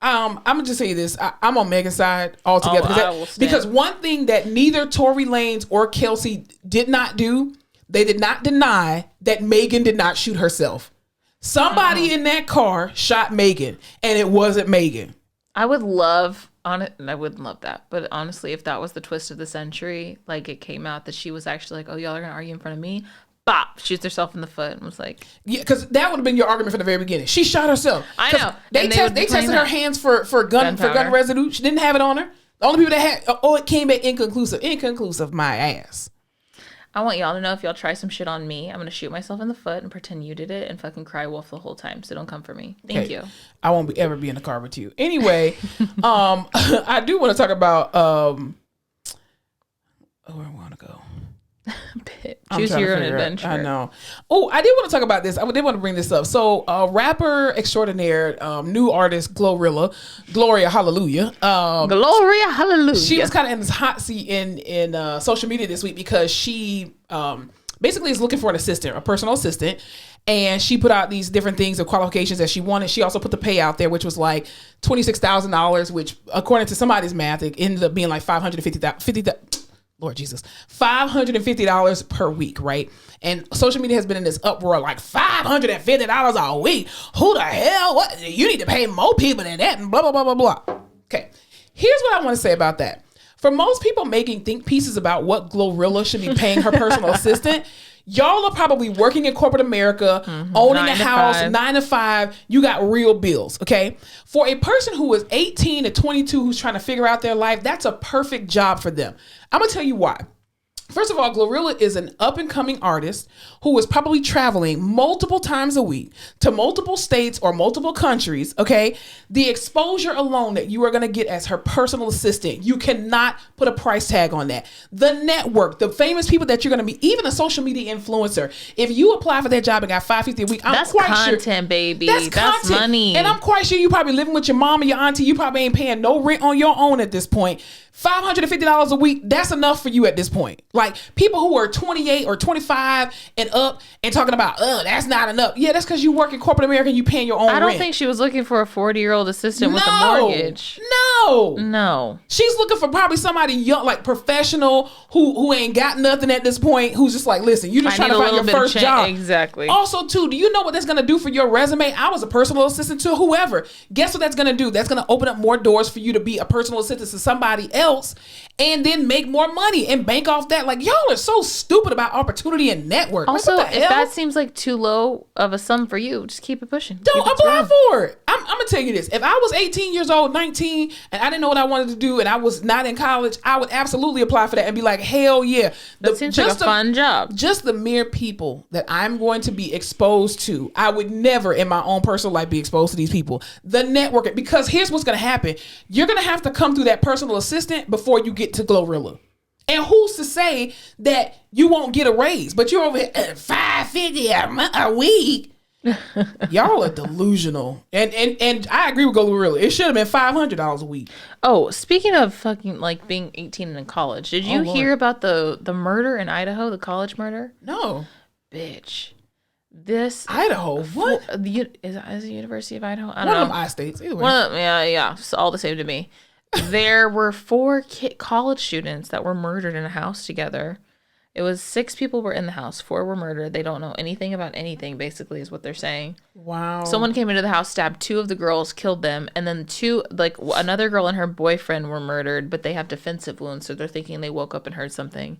gonna just say this. I'm on Megan's side altogether. Because one thing that neither Tory Lanez or Kelsey did not do, they did not deny that Megan did not shoot herself. Somebody in that car shot Megan, and it wasn't Megan. I would love that. But honestly, if that was the twist of the century, like it came out that she was actually like, oh, y'all are going to argue in front of me. Bop, shoots herself in the foot and was like... Yeah, because that would have been your argument from the very beginning. She shot herself. I know. They tested her hands for gun residue. She didn't have it on her. The only people that had... it came back inconclusive. Inconclusive, my ass. I want y'all to know, if y'all try some shit on me, I'm going to shoot myself in the foot and pretend you did it and fucking cry wolf the whole time. So don't come for me. Thank you. I won't ever be in the car with you. Anyway, I do want to talk about... where I want to go. Choose your own adventure. I know. Oh, I did want to talk about this. I did want to bring this up. So, rapper extraordinaire, new artist Glorilla, Gloria Hallelujah. Gloria Hallelujah. She was kind of in this hot seat in social media this week because she basically is looking for an assistant, a personal assistant. And she put out these different things of qualifications that she wanted. She also put the pay out there, which was like $26,000, which according to somebody's math, it ended up being like $550 per week, right? And social media has been in this uproar, like $550 a week. Who the hell? What? You need to pay more people than that, and blah, blah, blah, blah, blah. Okay. Here's what I want to say about that. For most people making think pieces about what Glorilla should be paying her personal assistant, y'all are probably working in corporate America, owning a house, 9 to 5. You got real bills, okay? For a person who is 18 to 22 who's trying to figure out their life, that's a perfect job for them. I'm going to tell you why. First of all, Glorilla is an up-and-coming artist who is probably traveling multiple times a week to multiple states or multiple countries, okay? The exposure alone that you are going to get as her personal assistant, you cannot put a price tag on that. The network, the famous people that you're going to meet, even a social media influencer, if you apply for that job and got $550 a week, that's content, baby. That's content. Money. And I'm quite sure you probably living with your mom and your auntie. You probably ain't paying no rent on your own at this point. $550 a week, that's enough for you at this point. Like, people who are 28 or 25 and up and talking about, that's not enough. Yeah, that's because you work in corporate America and you paying your own rent. I don't think she was looking for a 40-year-old assistant with a mortgage. No. She's looking for probably somebody young, like professional, who ain't got nothing at this point, who's just like, listen, you just trying to find your first job. Exactly. Also, too, do you know what that's going to do for your resume? I was a personal assistant to whoever. Guess what that's going to do? That's going to open up more doors for you to be a personal assistant to somebody else and then make more money and bank off that. Like, y'all are so stupid about opportunity and network. Also, if that seems like too low of a sum for you, just keep it pushing. Don't apply for it. I'm going to tell you this. If I was 18 years old, 19, and I didn't know what I wanted to do and I was not in college, I would absolutely apply for that and be like, hell yeah. That seems like a fun job. Just the mere people that I'm going to be exposed to, I would never in my own personal life be exposed to these people. The networking, because here's what's going to happen. You're going to have to come through that personal assistant before you get to Glorilla. And who's to say that you won't get a raise? But you're over here at $550 a week. Y'all are delusional. And I agree with Glorilla. It should have been $500 a week. Oh, speaking of fucking like being 18 and in college, did you hear about the murder in Idaho, the college murder? No. Bitch. This Idaho, what? Is it University of Idaho? I don't know. One of them I-states, either way. Yeah. It's all the same to me. There were 4 college students that were murdered in a house together. It was 6 people were in the house. 4 were murdered. They don't know anything about anything, basically, is what they're saying. Wow. Someone came into the house, stabbed 2 of the girls, killed them, and then another girl and her boyfriend were murdered, but they have defensive wounds, so they're thinking they woke up and heard something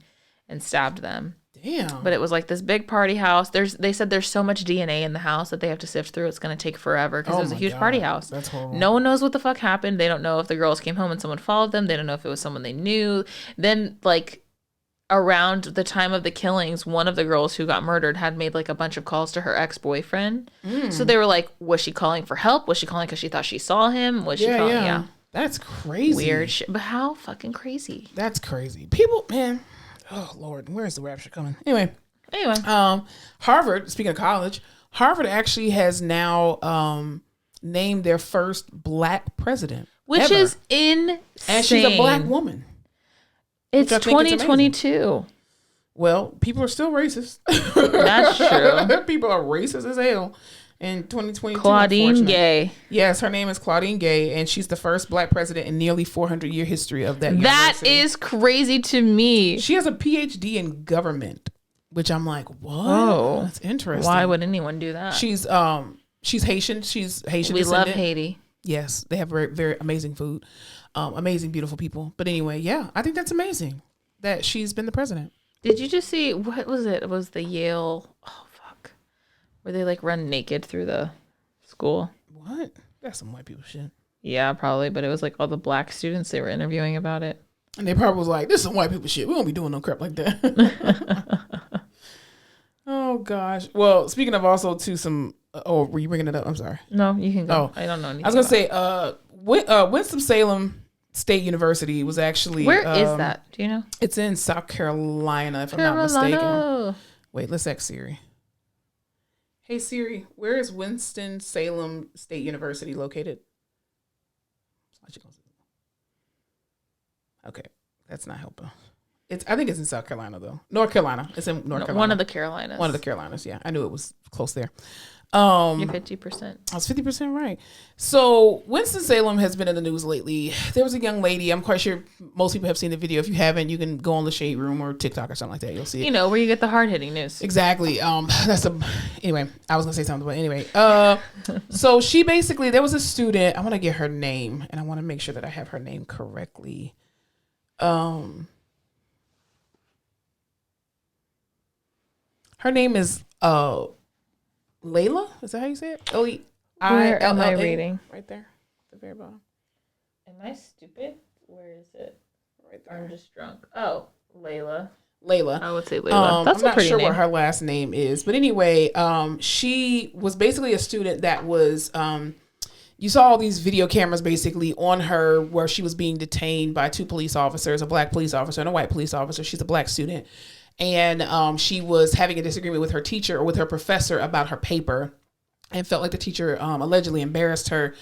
and stabbed them. Damn. But it was like this big party house. They said there's so much DNA in the house that they have to sift through. It's going to take forever because it was a huge party house. That's horrible. No one knows what the fuck happened. They don't know if the girls came home and someone followed them. They don't know if it was someone they knew. Then, around the time of the killings, one of the girls who got murdered had made a bunch of calls to her ex-boyfriend. So they were like, was she calling for help? Was she calling because she thought she saw him? Was she calling? Yeah. That's crazy. Weird shit. But how fucking crazy? That's crazy. People, man. Oh Lord, where's the rapture coming? Anyway. Harvard, speaking of college, Harvard actually has now named their first black president. Which is insane. And she's a black woman. It's 2022. Well, people are still racist. That's true. People are racist as hell in 2022. Claudine Gay. Yes, her name is Claudine Gay, and she's the first black president in nearly 400-year history of that That university. is crazy to me. She has a PhD in government, which I'm like, what? Whoa. That's interesting. Why would anyone do that? She's Haitian. She's Haitian. We descendant. love Haiti. Yes, they have very, very amazing food. Amazing, beautiful people. But anyway, yeah, I think that's amazing that she's been the president. Did you just see, what was it? It was the Yale, where they run naked through the school. What? That's some white people shit. Yeah, probably. But it was all the black students they were interviewing about it. And they probably was like, this is some white people shit. We won't be doing no crap like that. Oh, gosh. Well, speaking of also to some, were you bringing it up? I'm sorry. No, you can go. I don't know anything. I was going to say, Winston-Salem State University was actually... Where is that? Do you know? It's in South Carolina, if I'm not mistaken. Wait, let's ask Siri. Hey, Siri, where is Winston-Salem State University located? Okay, that's not helping. I think it's in South Carolina, though. North Carolina. It's in North Carolina. One of the Carolinas. One of the Carolinas, yeah. I knew it was close there. You're 50%. I was 50% right. So Winston-Salem has been in the news lately. There was a young lady. I'm quite sure most people have seen the video. If you haven't, you can go on the Shade Room or TikTok or something like that. You'll see it. Where you get the hard-hitting news. Exactly. Anyway, I was going to say something, but anyway. So she basically, there was a student. I want to get her name, and I want to make sure that I have her name correctly. Her name is Layla. Is that how you say it? Where am I reading? Right there, at the very bottom. Am I stupid? Where is it? Right there. I'm just drunk. Oh, Layla. I would say Layla. That's I'm a pretty not sure name. what her last name is, but anyway, she was basically a student that was. You saw all these video cameras basically on her where she was being detained by 2 police officers, a black police officer and a white police officer. She's a black student. And she was having a disagreement with her teacher or with her professor about her paper and felt like the teacher allegedly embarrassed her.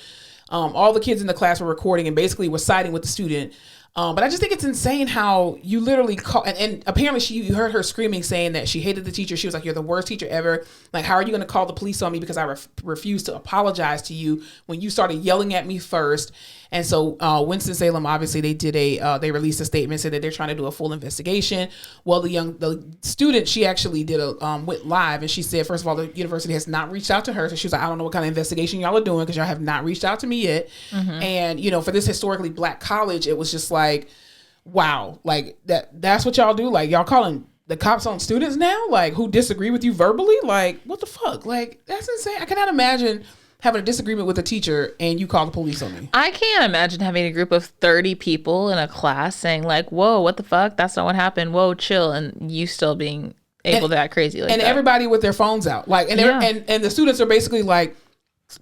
All the kids in the class were recording and basically were siding with the student. But I just think it's insane how you literally call, and apparently you heard her screaming saying that she hated the teacher. She was like, you're the worst teacher ever. Like, how are you going to call the police on me because I refused to apologize to you when you started yelling at me first? And so Winston-Salem, obviously they released a statement, said that they're trying to do a full investigation. Well, the student, she actually went live and she said, first of all, the university has not reached out to her. So she was like, I don't know what kind of investigation y'all are doing because y'all have not reached out to me yet. Mm-hmm. And, for this historically black college, it was just like, wow, like that's what y'all do? Like, y'all calling the cops on students now? Like, who disagree with you verbally? Like, what the fuck? Like, that's insane. I cannot imagine having a disagreement with a teacher and you call the police on me. I can't imagine having a group of 30 people in a class saying like, whoa, what the fuck? That's not what happened. Whoa, chill. And you still being able to act crazy like that. And everybody with their phones out. Like, and the students are basically like,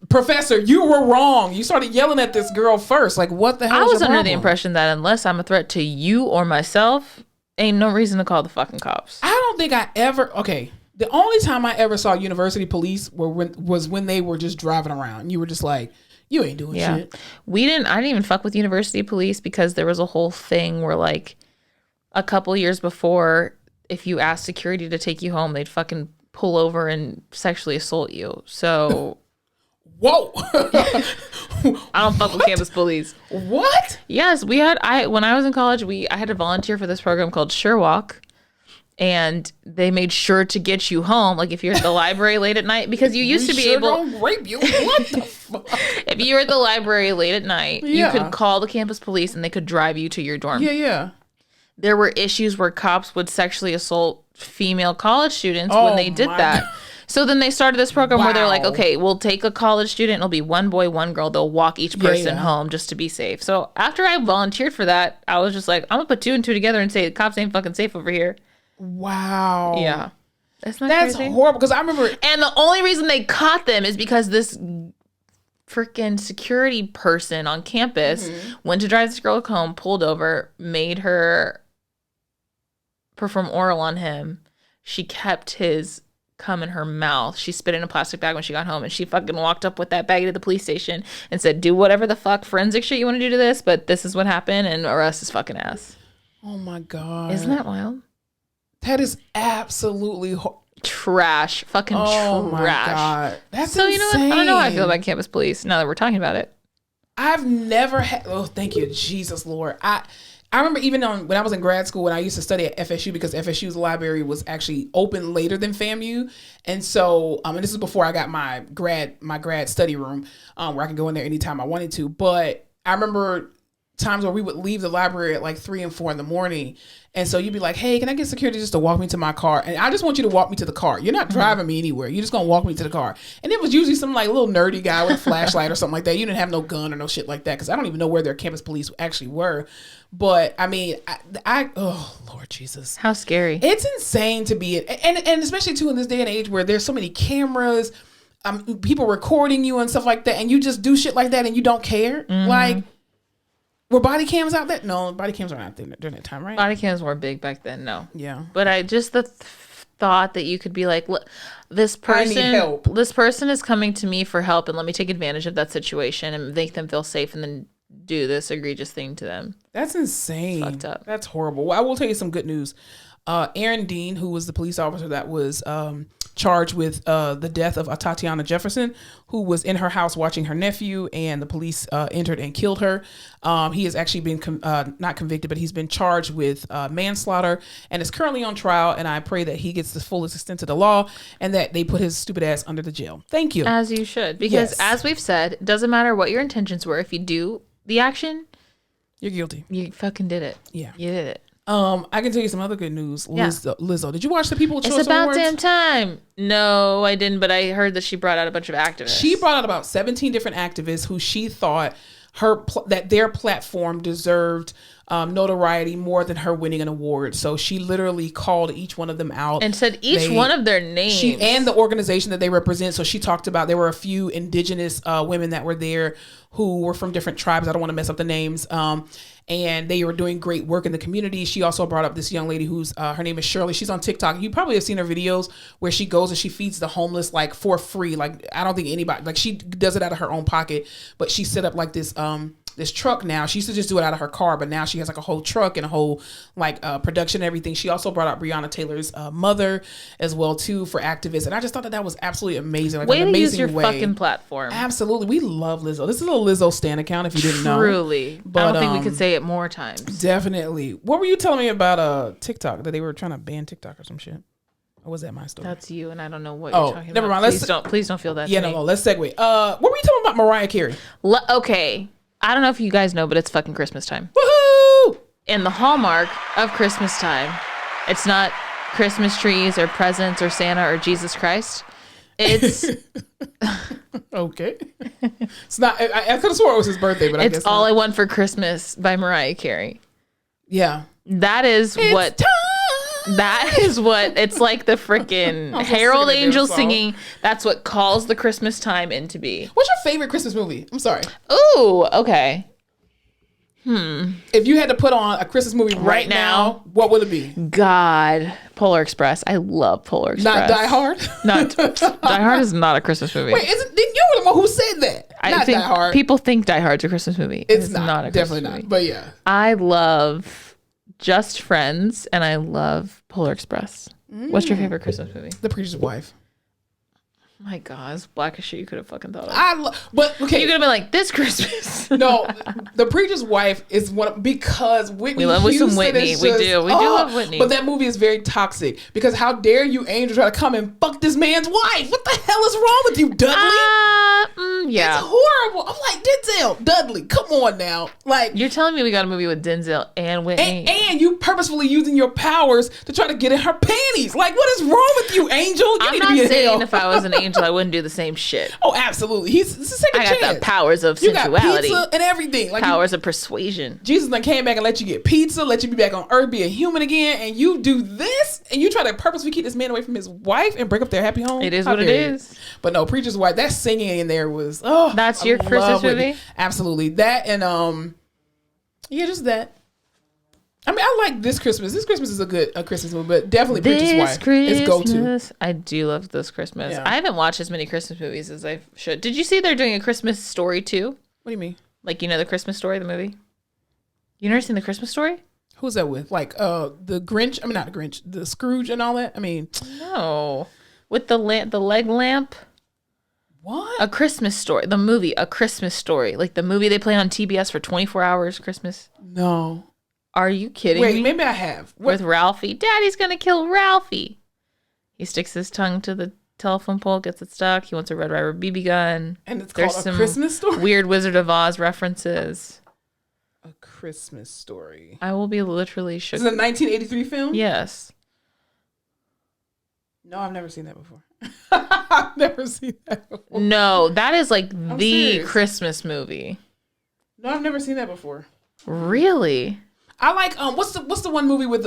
Professor, you were wrong. You started yelling at this girl first. Like, what the hell? I was under the impression that unless I'm a threat to you or myself, ain't no reason to call the fucking cops. I don't think I ever. Okay, the only time I ever saw university police was when they were just driving around. You were just like, you ain't doing shit. I didn't even fuck with university police because there was a whole thing where like a couple years before, if you asked security to take you home, they'd fucking pull over and sexually assault you. So. Whoa. I don't fuck with campus police. What? Yes, when I was in college, I had to volunteer for this program called SureWalk. and they made sure to get you home. Like if you're at the library late at night, because you used to be able to rape you. What the fuck? If you were at the library late at night, you could call the campus police and they could drive you to your dorm. Yeah. There were issues where cops would sexually assault female college students when they did that. God. So then they started this program where they're like, okay, we'll take a college student. It'll be one boy, one girl. They'll walk each person home just to be safe. So after I volunteered for that, I was just like, I'm going to put 2 and 2 together and say the cops ain't fucking safe over here. Wow. Yeah. That's crazy? Horrible. Because I remember. And the only reason they caught them is because this freaking security person on campus went to drive this girl home, pulled over, made her perform oral on him. She kept his cum in her mouth. She spit in a plastic bag when she got home, and she fucking walked up with that bag to the police station and said, do whatever the fuck forensic shit you want to do to this, but this is what happened, and arrest his fucking ass. Oh my God. Isn't that wild? That is absolutely trash. Fucking trash. Oh my God. That's so insane. You know what? I don't know how I feel about campus police now that we're talking about it. I've never had, thank you, Jesus, Lord. I remember even when I was in grad school, when I used to study at FSU, because FSU's library was actually open later than FAMU. And so, and this is before I got my grad study room, where I can go in there anytime I wanted to. But I remember times where we would leave the library at like 3 and 4 in the morning. And so you'd be like, hey, can I get security just to walk me to my car? And I just want you to walk me to the car. You're not driving me anywhere. You're just going to walk me to the car. And it was usually some like little nerdy guy with a flashlight or something like that. You didn't have no gun or no shit like that, because I don't even know where their campus police actually were. But I mean, oh Lord Jesus. How scary. It's insane to be, and especially too in this day and age where there's so many cameras, people recording you and stuff like that, and you just do shit like that and you don't care. Like, were body cams out there? No, body cams weren't out there during that time, right? Body cams were big back then. No. Yeah. But I just the thought that you could be like, look, this person, I need help. This person is coming to me for help, and let me take advantage of that situation and make them feel safe, and then do this egregious thing to them. That's insane. It's fucked up. That's horrible. Well, I will tell you some good news. Aaron Dean, who was the police officer that was charged with the death of Tatiana Jefferson, who was in her house watching her nephew, and the police entered and killed her. He has actually been not convicted, but he's been charged with manslaughter and is currently on trial. And I pray that he gets the fullest extent of the law and that they put his stupid ass under the jail. Thank you. As you should. Because as we've said, it doesn't matter what your intentions were. If you do the action, you're guilty. You fucking did it. Yeah. You did it. I can tell you some other good news. Lizzo. Did you watch the People's Choice Awards? It's about damn time. No, I didn't, but I heard that she brought out a bunch of activists. She brought out about 17 different activists who she thought that their platform deserved notoriety more than her winning an award. So she literally called each one of them out and said one of their names. And the organization that they represent. So she talked about, there were a few indigenous women that were there who were from different tribes. I don't want to mess up the names. And they were doing great work in the community. She also brought up this young lady who's her name is Shirley. She's on TikTok. You probably have seen her videos where she goes and she feeds the homeless like for free. Like, I don't think anybody, like, she does it out of her own pocket, but she set up like this truck now. She used to just do it out of her car, but now she has like a whole truck and a whole like production and everything. She also brought up Breonna Taylor's mother as well too for activists, and I just thought that was absolutely amazing. Like, way an to amazing use your way. Fucking platform. Absolutely, we love Lizzo. This is a Lizzo stan account if you didn't know. Truly, but I don't think we could say it more times. Definitely. What were you telling me about TikTok, that they were trying to ban TikTok or some shit? Or was that my story? That's you, and I don't know what you're talking never about. Mind. Please don't feel that. Yeah, no. Let's segue. What were you talking about, Mariah Carey? Okay. I don't know if you guys know, but it's fucking Christmas time. Woohoo! And the hallmark of Christmas time, it's not Christmas trees or presents or Santa or Jesus Christ. It's okay. It's not. I could have swore it was his birthday, but I guess it's All not. I Want for Christmas by Mariah Carey. Yeah, that is what. Time. That is what it's like. The freaking Herald Angels singing. That's what calls the Christmas time into be. What's your favorite Christmas movie? I'm sorry. Ooh, okay. If you had to put on a Christmas movie right now, what would it be? God, Polar Express. I love Polar Express. Not Die Hard. Die Hard is not a Christmas movie. Wait, you were the one who said that. I think Die Hard. People think Die Hard's a Christmas movie. It's not a Christmas definitely movie. not. But yeah, I love Just Friends and I love Polar Express. What's your favorite Christmas movie? The Preacher's Wife. My God, it's blackest shit you could have fucking thought of. But okay, you could have been like, this Christmas. No, The Preacher's Wife is one because Whitney. We love some Whitney. We do love Whitney. But that movie is very toxic because how dare you, Angel, try to come and fuck this man's wife? What the hell is wrong with you, Dudley? Yeah, it's horrible. I'm like, Denzel, Dudley, come on now. Like, you're telling me we got a movie with Denzel and Whitney, and you purposefully using your powers to try to get in her panties. Like, what is wrong with you, Angel? You I'm not saying if I was an angel, I wouldn't do the same shit. Oh, absolutely. It's a second chance. I got the powers of sensuality. You got pizza and everything. Like powers of persuasion. Jesus then came back and let you get pizza, let you be back on earth, be a human again, and you do this, and you try to purposely keep this man away from his wife and break up their happy home. It is what it is. But no, Preacher's Wife, that singing in there was, that's your Christmas movie? Absolutely. That and yeah, just that. I mean, I like This Christmas. This Christmas is a good Christmas movie, but definitely Preacher's Wife is go-to. I do love This Christmas. Yeah. I haven't watched as many Christmas movies as I should. Did you see they're doing a Christmas Story too? What do you mean? Like, The Christmas Story, the movie? You never seen The Christmas Story? Who's that with? Like the Grinch? I mean, not the Grinch, the Scrooge and all that? I mean, no. With the leg lamp? What? A Christmas Story. The movie, A Christmas Story. Like the movie they play on TBS for 24 hours Christmas. No. Are you kidding me? Wait, maybe I have. What? With Ralphie. Daddy's gonna kill Ralphie. He sticks his tongue to the telephone pole, gets it stuck. He wants a Red Ryder BB gun. And it's called A Christmas Story? Weird Wizard of Oz references. A Christmas Story. I will be literally shook. Is it a 1983 film? Yes. No, I've never seen that before. I've never seen that before. No, that is like I'm the serious. Christmas movie. No, I've never seen that before. Really? I like what's the one movie with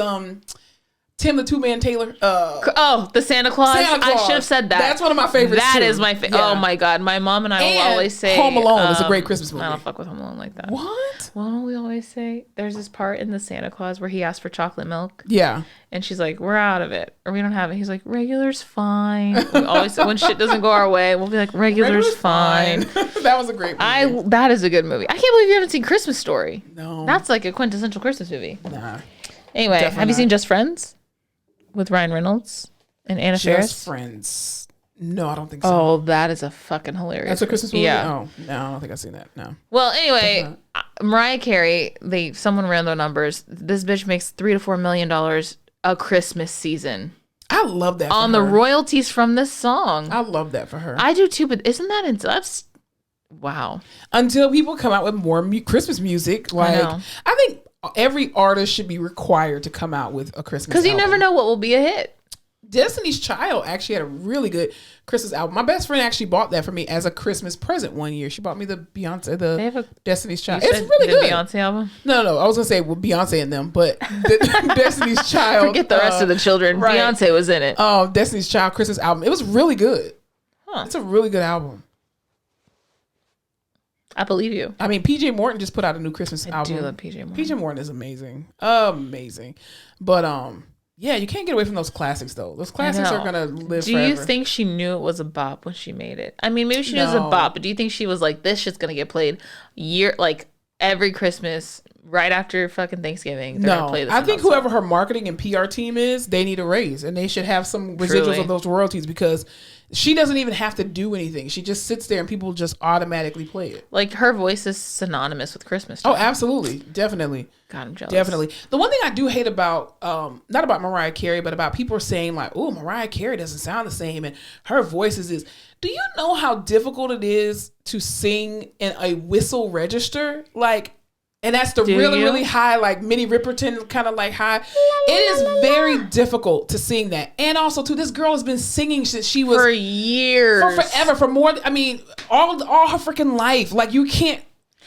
Tim the Two-Man Taylor? The Santa Claus. I should have said that. That's one of my favorites. That too. is my favorite. Yeah. Oh my God, my mom and I will always say Home Alone is a great Christmas movie. I don't fuck with Home Alone like that. What? Well, don't we always say there's this part in the Santa Claus where he asks for chocolate milk? Yeah. And she's like, we're out of it, or we don't have it. He's like, regular's fine. We always, when shit doesn't go our way, we'll be like, regular's fine. That was a great movie. That is a good movie. I can't believe you haven't seen Christmas Story. No. That's like a quintessential Christmas movie. Nah. Anyway, Definitely have you not. seen Just Friends with Ryan Reynolds and Anna Faris? Just Friends. No, I don't think so. Oh, that is a fucking hilarious. That's a Christmas movie? Yeah. Oh, no, I don't think I've seen that. No. Well, anyway, Mariah Carey, someone ran their numbers. This bitch makes $3 to $4 million a Christmas season. I love that for on her. the royalties from this song. I love that for her. I do too, but isn't that's wow. Until people come out with more Christmas music, like I think every artist should be required to come out with a Christmas because you album. never know what will be a hit. Destiny's Child actually had a really good Christmas album. My best friend actually bought that for me as a Christmas present one year. She bought me the Beyonce, They have a Destiny's Child. You It's said really the good. Beyonce album. No, I was gonna say with Beyonce and them, but the Destiny's Child. Forget the rest of the children. right. Beyonce was in it. Destiny's Child Christmas album. It was really good. Huh. It's a really good album. I believe you. I mean, PJ Morton just put out a new Christmas album. I do love PJ Morton. PJ Morton is amazing. Amazing. But yeah, you can't get away from those classics though. Those classics are gonna live forever. Do you think she knew it was a bop when she made it? I mean, maybe she knew it was a bop, but do you think she was like, this shit's gonna get played every Christmas right after fucking Thanksgiving? They're gonna play this I think whoever her marketing and PR team is, they need a raise and they should have some residuals of those royalties because she doesn't even have to do anything. She just sits there and people just automatically play it. Like her voice is synonymous with Christmas time. Oh, absolutely. Definitely. God, I'm jealous. Definitely. The one thing I do hate about, not about Mariah Carey, but about people saying like, oh, Mariah Carey doesn't sound the same and her voice is this. Do you know how difficult it is to sing in a whistle register? And that's the really high, like Minnie Riperton kind of like high. It is very difficult to sing that. And also, too, this girl has been singing since she was... For years. For forever. For more... I mean, all her freaking life. Like, you can't...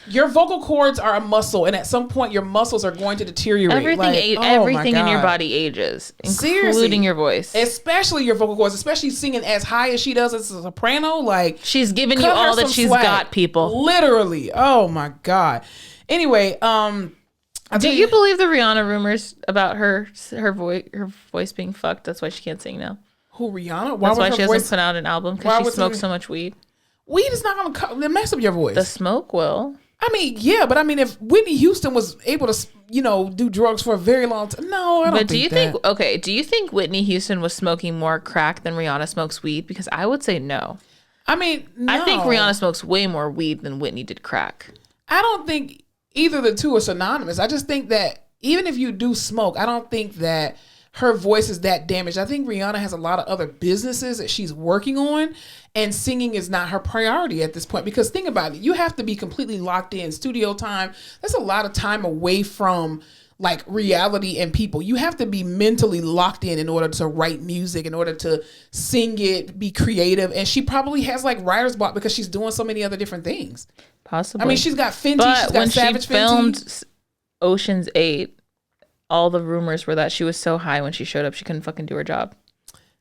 Your vocal cords are a muscle. And at some point, your muscles are going to deteriorate. Everything in your body ages. Including your voice. Especially your vocal cords. Especially singing as high as she does as a soprano. Like... She's giving you all that she's got, people. Literally. Oh, my God. Anyway, do you believe the Rhianna rumors about her voice being fucked? That's why she can't sing now. Who, Rhianna? That's why she hasn't put out an album because she smokes so much weed. Weed is not going to mess up your voice. The smoke will. I mean, yeah, but I mean, if Whitney Houston was able to, do drugs for a very long time, no, I don't. But do you think Whitney Houston was smoking more crack than Rihanna smokes weed? Because I would say no. I mean, no. I think Rihanna smokes way more weed than Whitney did crack. I don't think either of the two are synonymous. I just think that even if you do smoke, I don't think that her voice is that damaged. I think Rihanna has a lot of other businesses that she's working on, and singing is not her priority at this point. Because think about it, you have to be completely locked in. Studio time, that's a lot of time away from like reality and people. You have to be mentally locked in order to write music, in order to sing it, be creative. And she probably has like writer's block because she's doing so many other different things. Possibly. I mean, she's got Fenty, but she's got when Savage she filmed Fenty. Ocean's 8, all the rumors were that she was so high when she showed up she couldn't fucking do her job.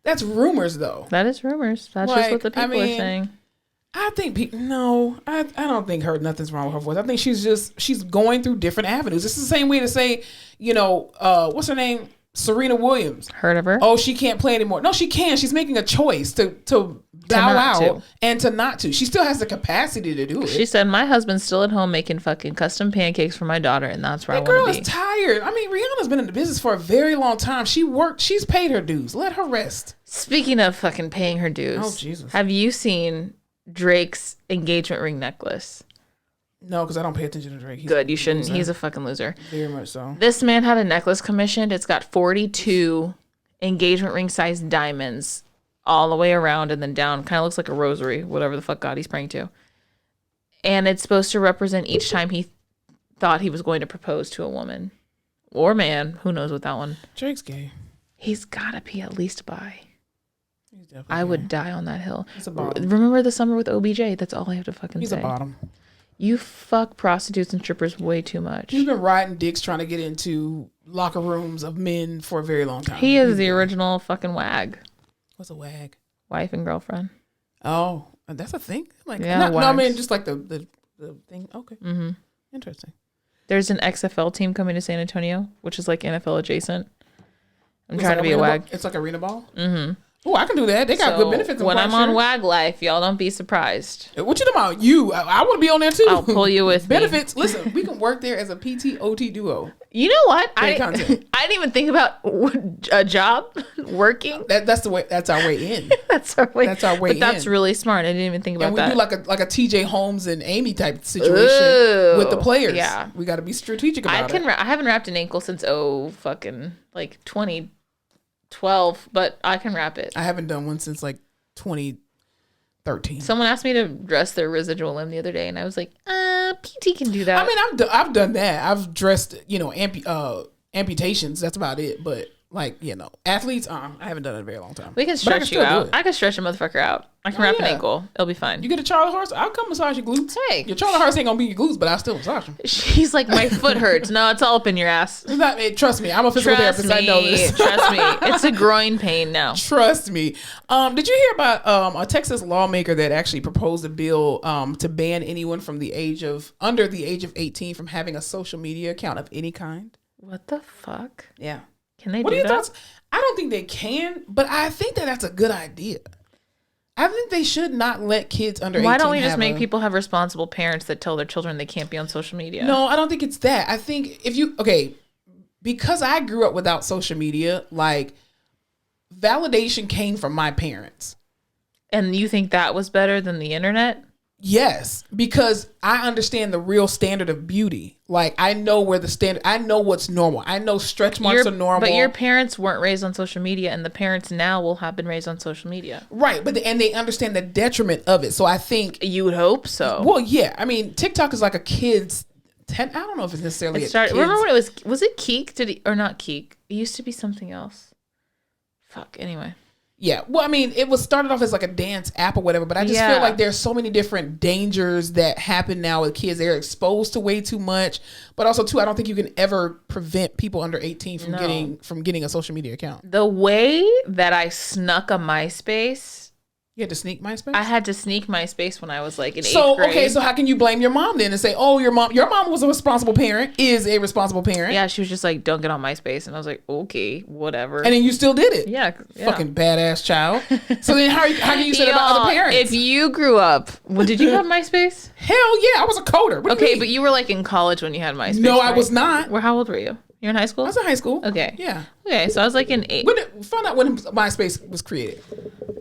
That's rumors, though. That is rumors. That's just what the people are saying. I think people. No, I don't think nothing's wrong with her voice. I think she's going through different avenues. It's the same way to say, what's her name? Serena Williams. Heard of her? Oh, she can't play anymore. No, she can. She's making a choice to bow out and to not to. She still has the capacity to do it. She said, "My husband's still at home making fucking custom pancakes for my daughter, and that's where I want to be." That girl is tired. I mean, Rihanna's been in the business for a very long time. She worked. She's paid her dues. Let her rest. Speaking of fucking paying her dues, oh Jesus, have you seen Drake's engagement ring necklace? No, because I don't pay attention to Drake. Good, you shouldn't. He's a fucking loser. Very much so. This man had a necklace commissioned. It's got 42 engagement ring sized diamonds all the way around and then down. Kind of looks like a rosary, whatever the fuck God he's praying to. And it's supposed to represent each time he thought he was going to propose to a woman or man. Who knows with that one? Drake's gay. He's got to be at least bi. I would die on that hill. He's a bottom. Remember the summer with OBJ? That's all I have to fucking say. He's a bottom. You fuck prostitutes and strippers way too much. He's been riding dicks trying to get into locker rooms of men for a very long time. He is the original fucking wag. What's a wag? Wife and girlfriend. Oh, that's a thing? Like, yeah, no, I mean, just like the thing. Okay. Mm-hmm. Interesting. There's an XFL team coming to San Antonio, which is like NFL adjacent. I'm trying like to be a wag. It's like arena ball? Mm-hmm. Oh, I can do that. They got good benefits. When I'm on WAG Life, y'all don't be surprised. What you talking about? You? I want to be on there too. I'll pull you with benefits. Me. Listen, we can work there as a PT/OT duo. You know what? I didn't even think about a job working. That's the way. That's our way in. That's our way. That's our way in. But that's really smart. I didn't even think about that. And we do like a TJ Holmes and Amy type situation with the players. Yeah, we got to be strategic about it. I haven't wrapped an ankle since 2012, but I can wrap it. I haven't done one since like 2013. Someone asked me to dress their residual limb the other day, and I was like, PT can do that. I mean, I've done that. I've dressed, amputations. That's about it. But like, athletes, I haven't done it in a very long time. We can stretch you out. I can stretch a motherfucker out. I can wrap an ankle. It'll be fine. You get a Charlie horse? I'll come massage your glutes. Hey. Your Charlie horse ain't gonna be your glutes, but I'll still massage them. She's like, my foot hurts. No, it's all up in your ass. Trust me, I'm a physical therapist. I know this. Trust me. It's a groin pain now. Trust me. Did you hear about a Texas lawmaker that actually proposed a bill to ban anyone from under the age of 18 from having a social media account of any kind? What the fuck? Yeah. Can they do that? What are your thoughts? I don't think they can, but I think that's a good idea. I think they should not let kids under 18 Why don't we just make people have responsible parents that tell their children they can't be on social media? No, I don't think it's that. I think because I grew up without social media, like validation came from my parents. And you think that was better than the internet? Yes, because I understand the real standard of beauty. Like I know I know what's normal. I know stretch marks are normal. But your parents weren't raised on social media, and the parents now will have been raised on social media. Right, and they understand the detriment of it. So I think you would hope so. Well, yeah. I mean, TikTok is like a kid's. I don't know if it's necessarily. Remember when it was? Was it Keek? Or not Keek? It used to be something else. Fuck. Anyway. Yeah, well, I mean, it was started off as like a dance app or whatever, but I just feel like there's so many different dangers that happen now with kids. They're exposed to way too much, but also too, I don't think you can ever prevent people under 18 from getting a social media account. The way that I snuck a MySpace You had to sneak MySpace? I had to sneak MySpace when I was like in 8th grade. Okay, so how can you blame your mom then and say, oh, your mom was a responsible parent, is a responsible parent? Yeah, she was just like, don't get on MySpace. And I was like, okay, whatever. And then you still did it. Yeah. Fucking badass child. So then how can you say that about other parents? If you grew up, did you have MySpace? Hell yeah, I was a coder. What do you mean? But you were like in college when you had MySpace. No, right? I was not. How old were you? You're in high school? I was in high school. Okay. Yeah. Okay, so I was like in 8th. Find out when MySpace was created.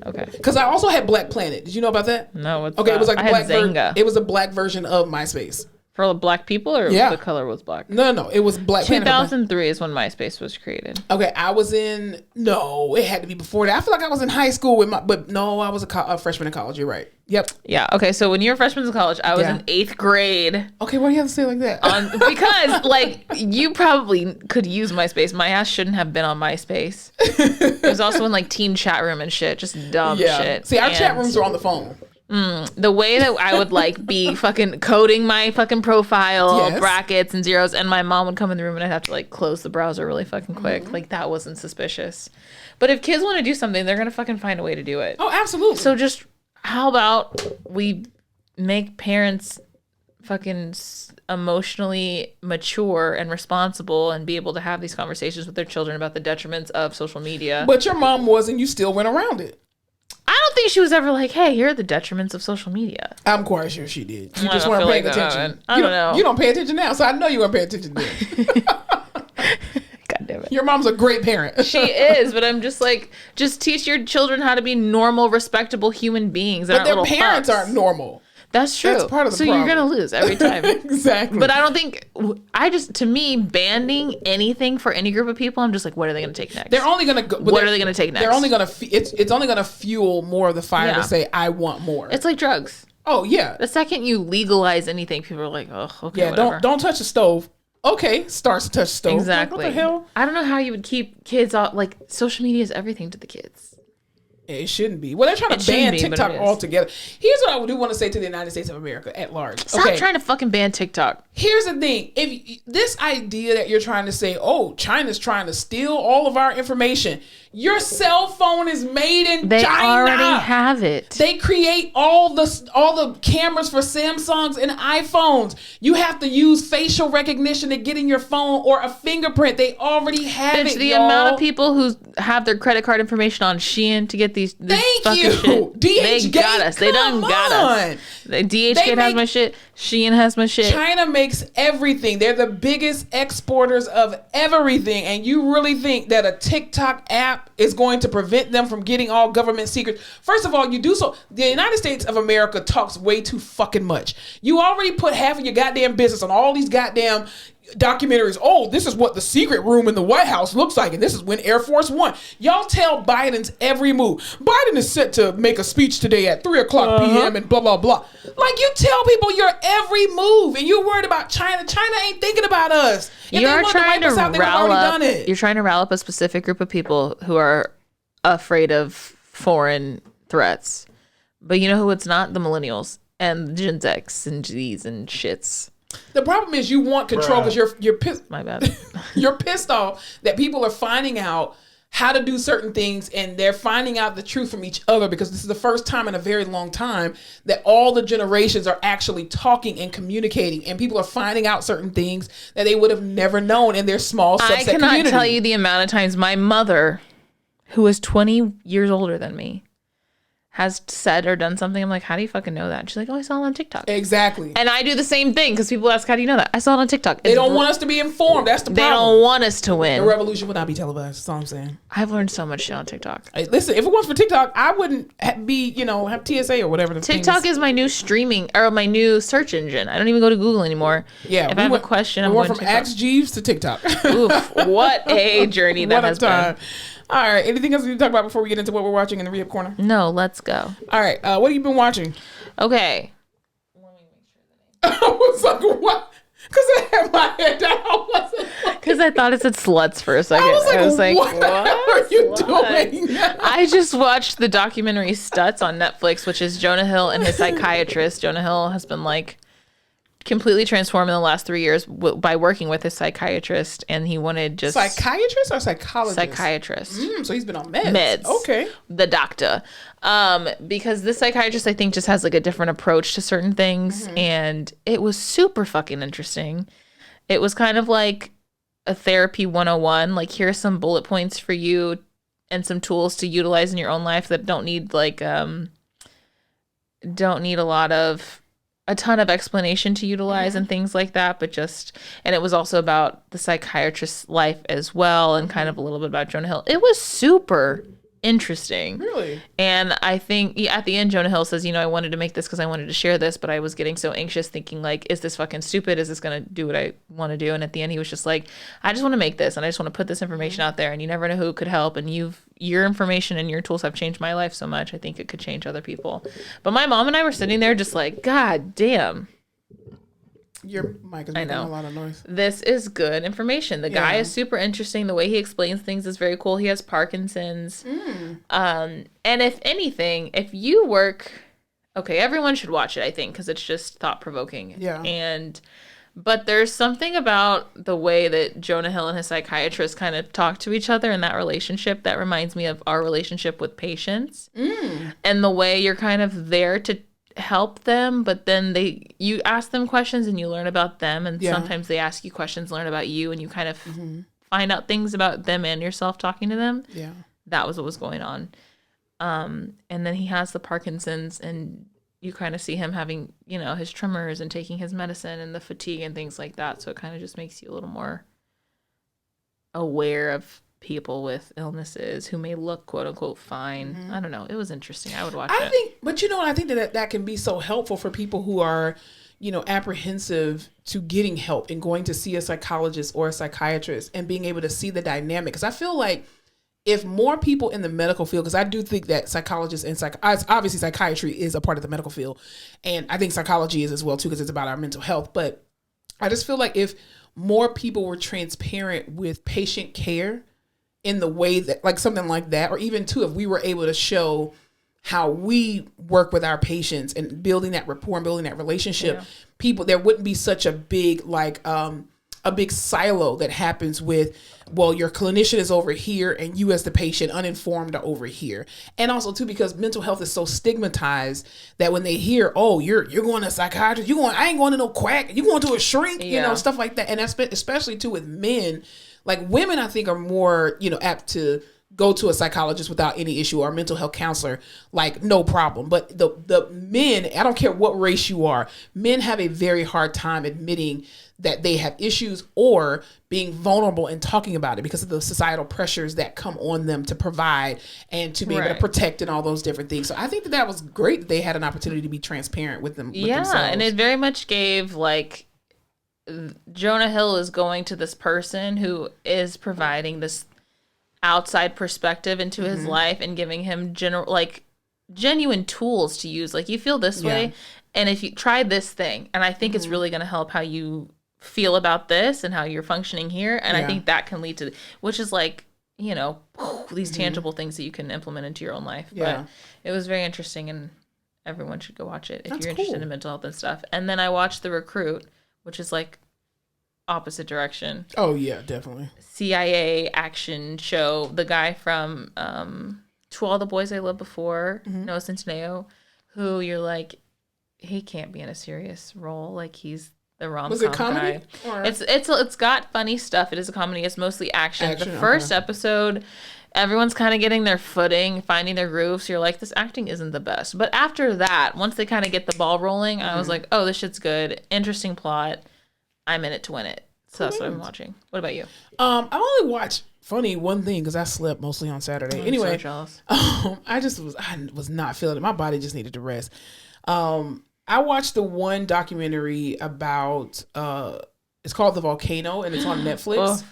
Okay. Because I also had Black Planet. Did you know about that? No, what's okay, that? It was like Zanga. It was a black version of MySpace. For black people, or the color was black? No, it was Black Planet. 2003 is when MySpace was created. Okay, it had to be before that. I feel like I was in high school but no, I was a freshman in college. You're right. Yep. Yeah. Okay. So when you were freshmen in college, I was in 8th grade. Okay. Why do you have to say it like that? Because like you probably could use MySpace. My ass shouldn't have been on MySpace. It was also in like teen chat room and shit, just dumb shit. See, our chat rooms were on the phone. The way that I would like be fucking coding my fucking profile, brackets and zeros, and my mom would come in the room and I'd have to like close the browser really fucking quick. Like that wasn't suspicious. But if kids want to do something, they're gonna fucking find a way to do it. Oh, absolutely. So just how about we make parents fucking emotionally mature and responsible and be able to have these conversations with their children about the detriments of social media. But your mom was, and you still went around it. I don't think she was ever like, hey, here are the detriments of social media. I'm quite sure she did. You just weren't paying attention. I don't know. You don't pay attention now, so I know you weren't paying attention then. God damn it. Your mom's a great parent. She is, but I'm just like, just teach your children how to be normal, respectable human beings. But their parents aren't normal. That's true. That's part of the problem. So you're going to lose every time. Exactly. But I don't think, to me, banning anything for any group of people, I'm just like, what are they going to take next? They're only going to go. What are they going to take next? They're only going to, it's only going to fuel more of the fire to say, I want more. It's like drugs. Oh, yeah. The second you legalize anything, people are like, oh, okay, yeah, whatever. Don't touch the stove. Okay, starts to touch the stove. Exactly. Like, what the hell? I don't know how you would keep kids off, like, social media is everything to the kids. It shouldn't be. Well, they're trying to ban TikTok altogether. Here's what I do want to say to the United States of America at large. Stop trying to fucking ban TikTok. Here's the thing. If this idea that you're trying to say, oh, China's trying to steal all of our information. Your cell phone is made in China. They already have it. They create all the cameras for Samsungs and iPhones. You have to use facial recognition to get in your phone or a fingerprint. They already have it, the amount of people who have their credit card information on Shein to get this Thank you. Shit. They got us. They done got us. DHgate has my shit. Shein has my shit. China makes everything. They're the biggest exporters of everything. And you really think that a TikTok app is going to prevent them from getting all government secrets? First of all, you do so. The United States of America talks way too fucking much. You already put half of your goddamn business on all these goddamn documentaries. Oh, this is what the secret room in the White House looks like, and this is when Air Force One. Y'all tell Biden's every move. Biden is set to make a speech today at 3:00 p.m. and blah blah blah. Like, you tell people your every move, and you're worried about China. China ain't thinking about us. If You're trying to rile up. You're trying to rile up a specific group of people who are afraid of foreign threats. But you know who it's not? The millennials and Gen X and G's and shits. The problem is you want control because you're pissed. My bad. You're pissed off that people are finding out how to do certain things, and they're finding out the truth from each other, because this is the first time in a very long time that all the generations are actually talking and communicating, and people are finding out certain things that they would have never known in their small subset community. I cannot tell you the amount of times my mother, who is 20 years older than me, has said or done something. I'm like, how do you fucking know that? And she's like, oh, I saw it on TikTok. Exactly. And I do the same thing, because people ask, how do you know that? I saw it on TikTok. They don't want us to be informed. That's the problem. They don't want us to win. The revolution would not be televised. That's all I'm saying. I've learned so much shit on TikTok. Hey, listen, if it was for TikTok, I wouldn't have TSA or whatever. TikTok is my new streaming, or my new search engine. I don't even go to Google anymore. Yeah. If I have a question, I'm going from TikTok. Ask Jeeves to TikTok. Oof, what a journey that has been. All right. Anything else we need to talk about before we get into what we're watching in the Rehab Corner? No, let's go. All right. What have you been watching? Okay. Let me make sure the name. I was like, what? Because I had my head down. Because I thought it said sluts for a second. I was like, what are you doing? I just watched the documentary Stutz on Netflix, which is Jonah Hill and his psychiatrist. Jonah Hill has been like completely transformed in the last 3 years by working with a psychiatrist, and he wanted just psychiatrist or psychologist. Psychiatrist. So he's been on meds. Okay, the doctor. Because this psychiatrist, I think, just has like a different approach to certain things, and it was super fucking interesting. It was kind of like a therapy 101. Like, here's some bullet points for you and some tools to utilize in your own life that don't need a ton of explanation to utilize and things like that, but and it was also about the psychiatrist's life as well, and kind of a little bit about Jonah Hill. It was super interesting. Really? And I think at the end, Jonah Hill says, I wanted to make this because I wanted to share this, but I was getting so anxious thinking like, is this fucking stupid? Is this going to do what I want to do? And at the end, he was just like, I just want to make this, and I just want to put this information out there, and you never know who could help. And your information and your tools have changed my life so much. I think it could change other people. But my mom and I were sitting there just like, God damn. Your mic is making a lot of noise. This is good information. The guy is super interesting. The way he explains things is very cool. He has Parkinson's. And if anything, if you work... Okay, everyone should watch it, I think, because it's just thought-provoking. Yeah. But there's something about the way that Jonah Hill and his psychiatrist kind of talk to each other in that relationship that reminds me of our relationship with patients. And the way you're kind of there to help them, but then you ask them questions and you learn about them, and sometimes they ask you questions, learn about you, and you kind of find out things about them and yourself talking to them. Yeah, that was what was going on. And then he has the Parkinson's, and you kind of see him having his tremors and taking his medicine and the fatigue and things like that, so it kind of just makes you a little more aware of people with illnesses who may look quote unquote fine. I don't know. It was interesting. I would watch it. I think that can be so helpful for people who are, apprehensive to getting help and going to see a psychologist or a psychiatrist and being able to see the dynamic. Because I feel like if more people in the medical field, because I do think that psychologists and obviously psychiatry is a part of the medical field, and I think psychology is as well too, because it's about our mental health. But I just feel like if more people were transparent with patient care in the way that, like something like that, or even too, if we were able to show how we work with our patients and building that rapport and building that relationship, there wouldn't be such a big, a big silo that happens with, well, your clinician is over here and you as the patient uninformed are over here. And also too, because mental health is so stigmatized that when they hear, oh, you're going to a psychiatrist, I ain't going to no quack, you're going to a shrink, stuff like that. And that's especially too with men. Like women, I think, are more, apt to go to a psychologist without any issue, or a mental health counselor, like no problem. But the men, I don't care what race you are, men have a very hard time admitting that they have issues or being vulnerable and talking about it because of the societal pressures that come on them to provide and to be able to protect and all those different things. So I think that was great that they had an opportunity to be transparent with them. Themselves. And it very much gave Jonah Hill is going to this person who is providing this outside perspective into his life and giving him genuine tools to use. Like, you feel this way, and if you try this thing, and I think it's really going to help how you feel about this and how you're functioning here. And I think that can lead to, which is these tangible things that you can implement into your own life. But it was very interesting, and everyone should go watch it if you're interested in mental health and stuff. And then I watched The Recruit, which is opposite direction. Oh yeah, definitely. CIA action show. The guy from To All the Boys I Loved Before, Noah Centineo, who you're like, he can't be in a serious role. Like, he's the rom-com Was it comedy? Guy. It's got funny stuff. It is a comedy. It's mostly action. The first episode, everyone's kind of getting their footing, finding their groove. So you're like, this acting isn't the best. But after that, once they kind of get the ball rolling, I was like, oh, this shit's good. Interesting plot. I'm in it to win it. So that's what I'm watching. What about you? I only watched one thing because I slept mostly on Saturday. Anyway, so jealous. I was not feeling it. My body just needed to rest. I watched the one documentary about it's called The Volcano, and it's on Netflix.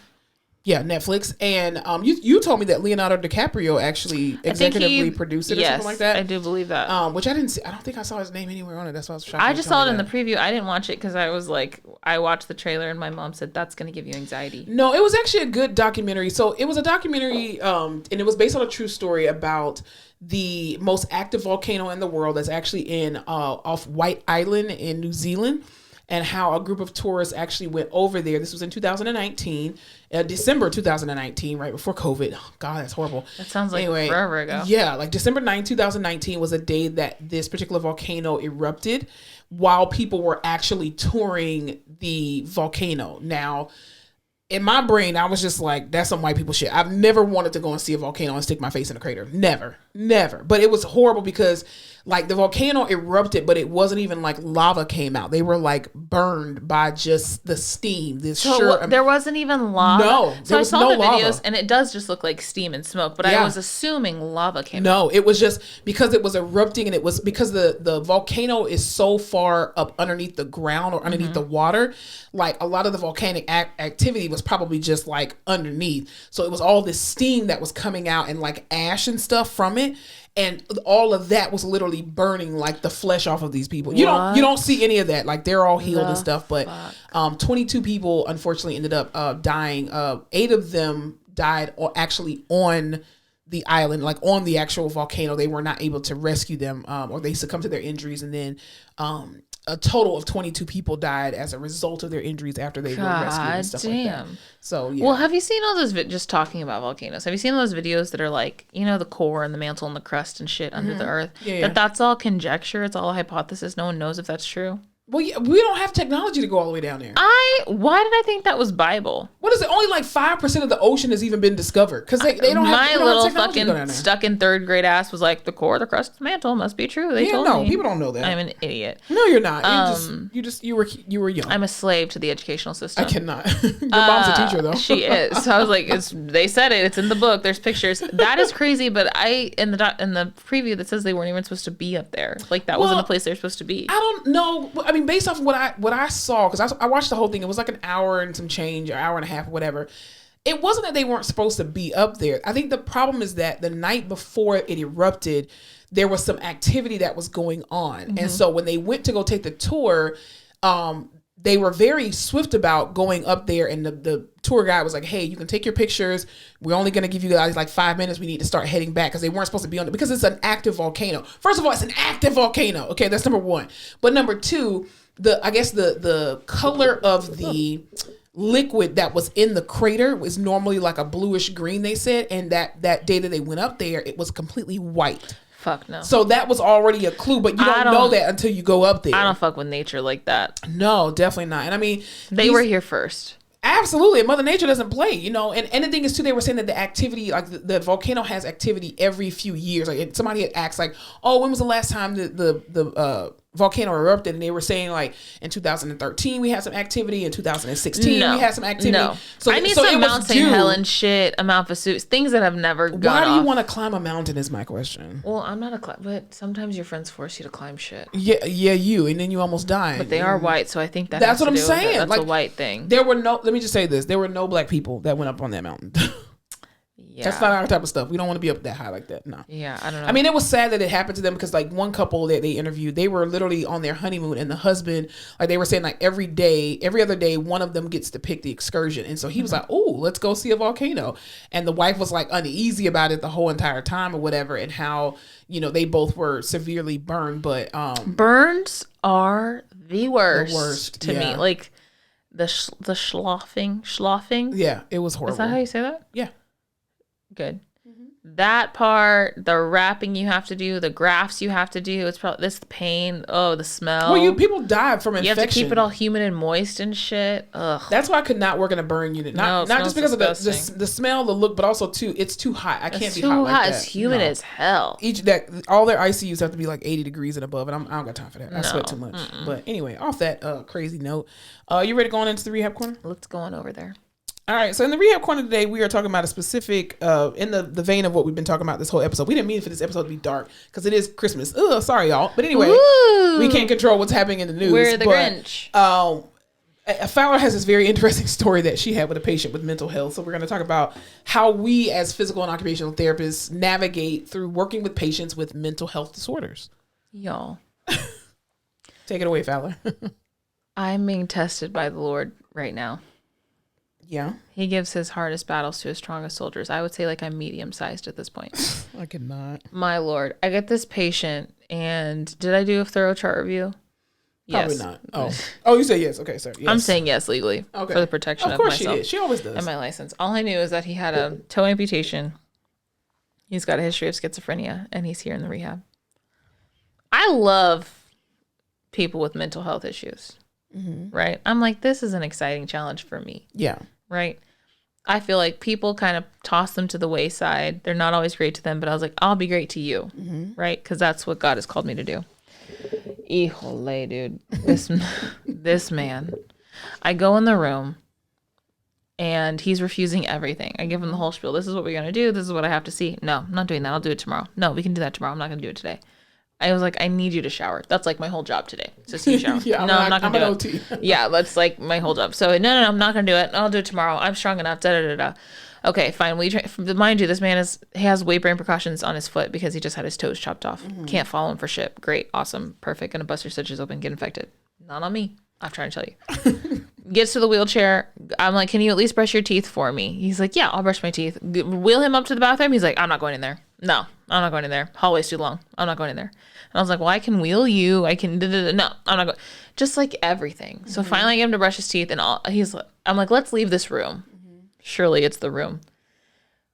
Yeah, Netflix. And you told me that Leonardo DiCaprio actually executively produced it or something like that. I do believe that. Which I didn't see. I don't think I saw his name anywhere on it. That's why I was shocked. I just saw it in the preview. I didn't watch it because I was like, I watched the trailer and my mom said that's going to give you anxiety. No, it was actually a good documentary. So it was a documentary and it was based on a true story about the most active volcano in the world that's actually in off White Island in New Zealand. and how a group of tourists actually went over there. This was in 2019, December 2019, right before COVID. Oh, God, that's horrible. That sounds like forever ago. Yeah, like December 9th, 2019 was a day that this particular volcano erupted while people were actually touring the volcano. Now, in my brain, I was just like, that's some white people shit. I've never wanted to go and see a volcano and stick my face in a crater. Never. But it was horrible because like the volcano erupted, but it wasn't even like lava came out. They were like burned by just the steam. There wasn't even lava. No, so I saw the videos and it does just look like steam and smoke, but I was assuming lava came out. No, it was just because it was erupting, and it was because the volcano is so far up underneath the ground or underneath the water. Like a lot of the volcanic activity was probably just like underneath. So it was all this steam that was coming out and like ash and stuff from it. And all of that was literally burning like the flesh off of these people. You don't see any of that. Like they're all healed and stuff. But 22 people unfortunately ended up dying. 8 of them died actually on the island, like on the actual volcano. They were not able to rescue them, or they succumbed to their injuries. And then a total of 22 people died as a result of their injuries after they were rescued and stuff like that. So, yeah. Well, have you seen all those, just talking about volcanoes, have you seen those videos that are like, you know, the core and the mantle and the crust and shit under the earth? Yeah. That's all conjecture. It's all a hypothesis. No one knows if that's true. Well, yeah, we don't have technology to go all the way down there. Why did I think that was Bible? What is it? Only like 5% of the ocean has even been discovered because they don't have. My little fucking stuck in third grade ass was like, the core, the crust, the mantle must be true. They told me. People don't know that. I'm an idiot. No, you're not. You were young. I'm a slave to the educational system. I cannot. Your mom's a teacher though. She is. So I was like, they said it. It's in the book. There's pictures. That is crazy. But in the preview that says they weren't even supposed to be up there. Like that wasn't a place they're supposed to be. I don't know. I mean, based off of what I saw, because I watched the whole thing. It was like an hour and some change, or hour and a half, or whatever. It wasn't that they weren't supposed to be up there. I think the problem is that the night before it erupted, there was some activity that was going on. And so when they went to go take the tour, they were very swift about going up there, and the tour guide was like, hey, you can take your pictures. We're only going to give you guys like 5 minutes. We need to start heading back, because they weren't supposed to be on it because it's an active volcano. First of all, it's an active volcano. Okay, that's number one. But number two, the color of the liquid that was in the crater was normally like a bluish green, they said, and that day that they went up there, it was completely white. Fuck no. So that was already a clue, but you don't know that until you go up there. I don't fuck with nature like that. No, definitely not. And I mean, they were here first. Absolutely. And Mother Nature doesn't play, you know. And the thing is too, they were saying that the activity, like the volcano has activity every few years. Like somebody had asked like, oh, when was the last time the volcano erupted? And they were saying like in 2013 we had some activity, in 2016 we had some activity. No. So I need some Mount St. Helens shit, a Mount Vesuvius, things that have never gone Why do you want to climb a mountain is my question. Well, I'm not a climber, but sometimes your friends force you to climb shit. Yeah, you, and then you almost die. But they are white, so I think that's what I'm saying. That's like, a white thing. Let me just say this. There were no black people that went up on that mountain. Yeah. That's not our type of stuff. We don't want to be up that high like that. No. Yeah, I don't know. I mean, it was sad that it happened to them, because like one couple that they interviewed, they were literally on their honeymoon, and the husband, like they were saying, like every other day, one of them gets to pick the excursion. And so he was like, oh, let's go see a volcano. And the wife was like uneasy about it the whole entire time or whatever, and how, you know, they both were severely burned. But burns are the worst to me. Like the sloughing. Yeah, it was horrible. Is that how you say that? Yeah. Good. That part, the wrapping you have to do, the grafts you have to do, it's probably this pain. Oh, the smell. Well, people died from infection. You have to keep it all humid and moist and shit. Ugh. That's why I could not work in a burn unit. Not just because of the smell, the look, but also too, it's too hot. I can't be hot like that. It's humid as hell. All their ICUs have to be like 80 degrees and above, and I don't got time for that. I sweat too much. But anyway, off that crazy note, you ready to go on into the rehab corner? Let's go on over there. All right, so in the rehab corner today, we are talking about a specific, in the vein of what we've been talking about this whole episode. We didn't mean for this episode to be dark, because it is Christmas. Ugh, sorry, y'all. But anyway, we can't control what's happening in the news. We're the Grinch. Fowler has this very interesting story that she had with a patient with mental health. So we're going to talk about how we as physical and occupational therapists navigate through working with patients with mental health disorders. Y'all. Take it away, Fowler. I'm being tested by the Lord right now. Yeah. He gives his hardest battles to his strongest soldiers. I would say like I'm medium-sized at this point. I cannot. My Lord. I get this patient, and did I do a thorough chart review? Probably Yes. not. Oh, you say yes. Okay, sorry. Yes. I'm saying yes legally for the protection of myself. Of course she did. She always does. And my license. All I knew is that he had a toe amputation. He's got a history of schizophrenia, and he's here in the rehab. I love people with mental health issues, right? I'm like, this is an exciting challenge for me. Yeah. Right? I feel like people kind of toss them to the wayside. They're not always great to them, but I was like, I'll be great to you, right? Because that's what God has called me to do. Híjole, dude. This man. I go in the room, and he's refusing everything. I give him the whole spiel. This is what we're going to do. This is what I have to see. No, I'm not doing that. I'll do it tomorrow. No, we can do that tomorrow. I'm not going to do it today. I was like, I need you to shower. That's like my whole job today. To see you shower. I'm not going to do it. Yeah, that's like my whole job. So no, I'm not going to do it. I'll do it tomorrow. I'm strong enough. Okay, fine. Mind you, this man has weight bearing precautions on his foot because he just had his toes chopped off. Can't follow him for shit. Great, awesome, perfect. Gonna bust your stitches open, get infected. Not on me. I'm trying to tell you. Gets to the wheelchair. I'm like, can you at least brush your teeth for me? He's like, yeah, I'll brush my teeth. Wheel him up to the bathroom. He's like, I'm not going in there. No, I'm not going in there. Hallway's too long. I'm not going in there. And I was like, well, I can wheel you. I can. No, I'm not going. Just like everything. So finally, I get him to brush his teeth, and I'm like, let's leave this room. Surely it's the room.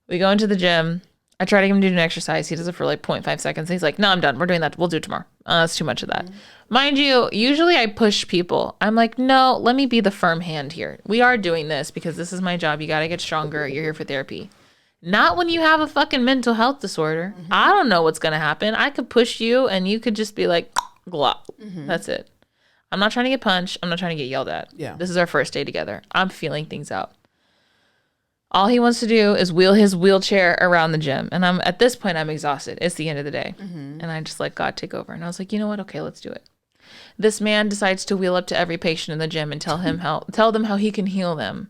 We go into the gym. I try to get him to do an exercise. He does it for like 0.5 seconds. He's like, no, I'm done. We're doing that. We'll do it tomorrow. That's too much of that. Mind you, usually I push people. I'm like, no, let me be the firm hand here. We are doing this because this is my job. You got to get stronger. You're here for therapy. Not when you have a fucking mental health disorder. I don't know what's going to happen. I could push you and you could just be like, glop. That's it. I'm not trying to get punched. I'm not trying to get yelled at. Yeah. This is our first day together. I'm feeling things out. All he wants to do is wheel his wheelchair around the gym. And at this point, I'm exhausted. It's the end of the day. And I just let God take over. And I was like, you know what? Okay, let's do it. This man decides to wheel up to every patient in the gym and tell them how he can heal them.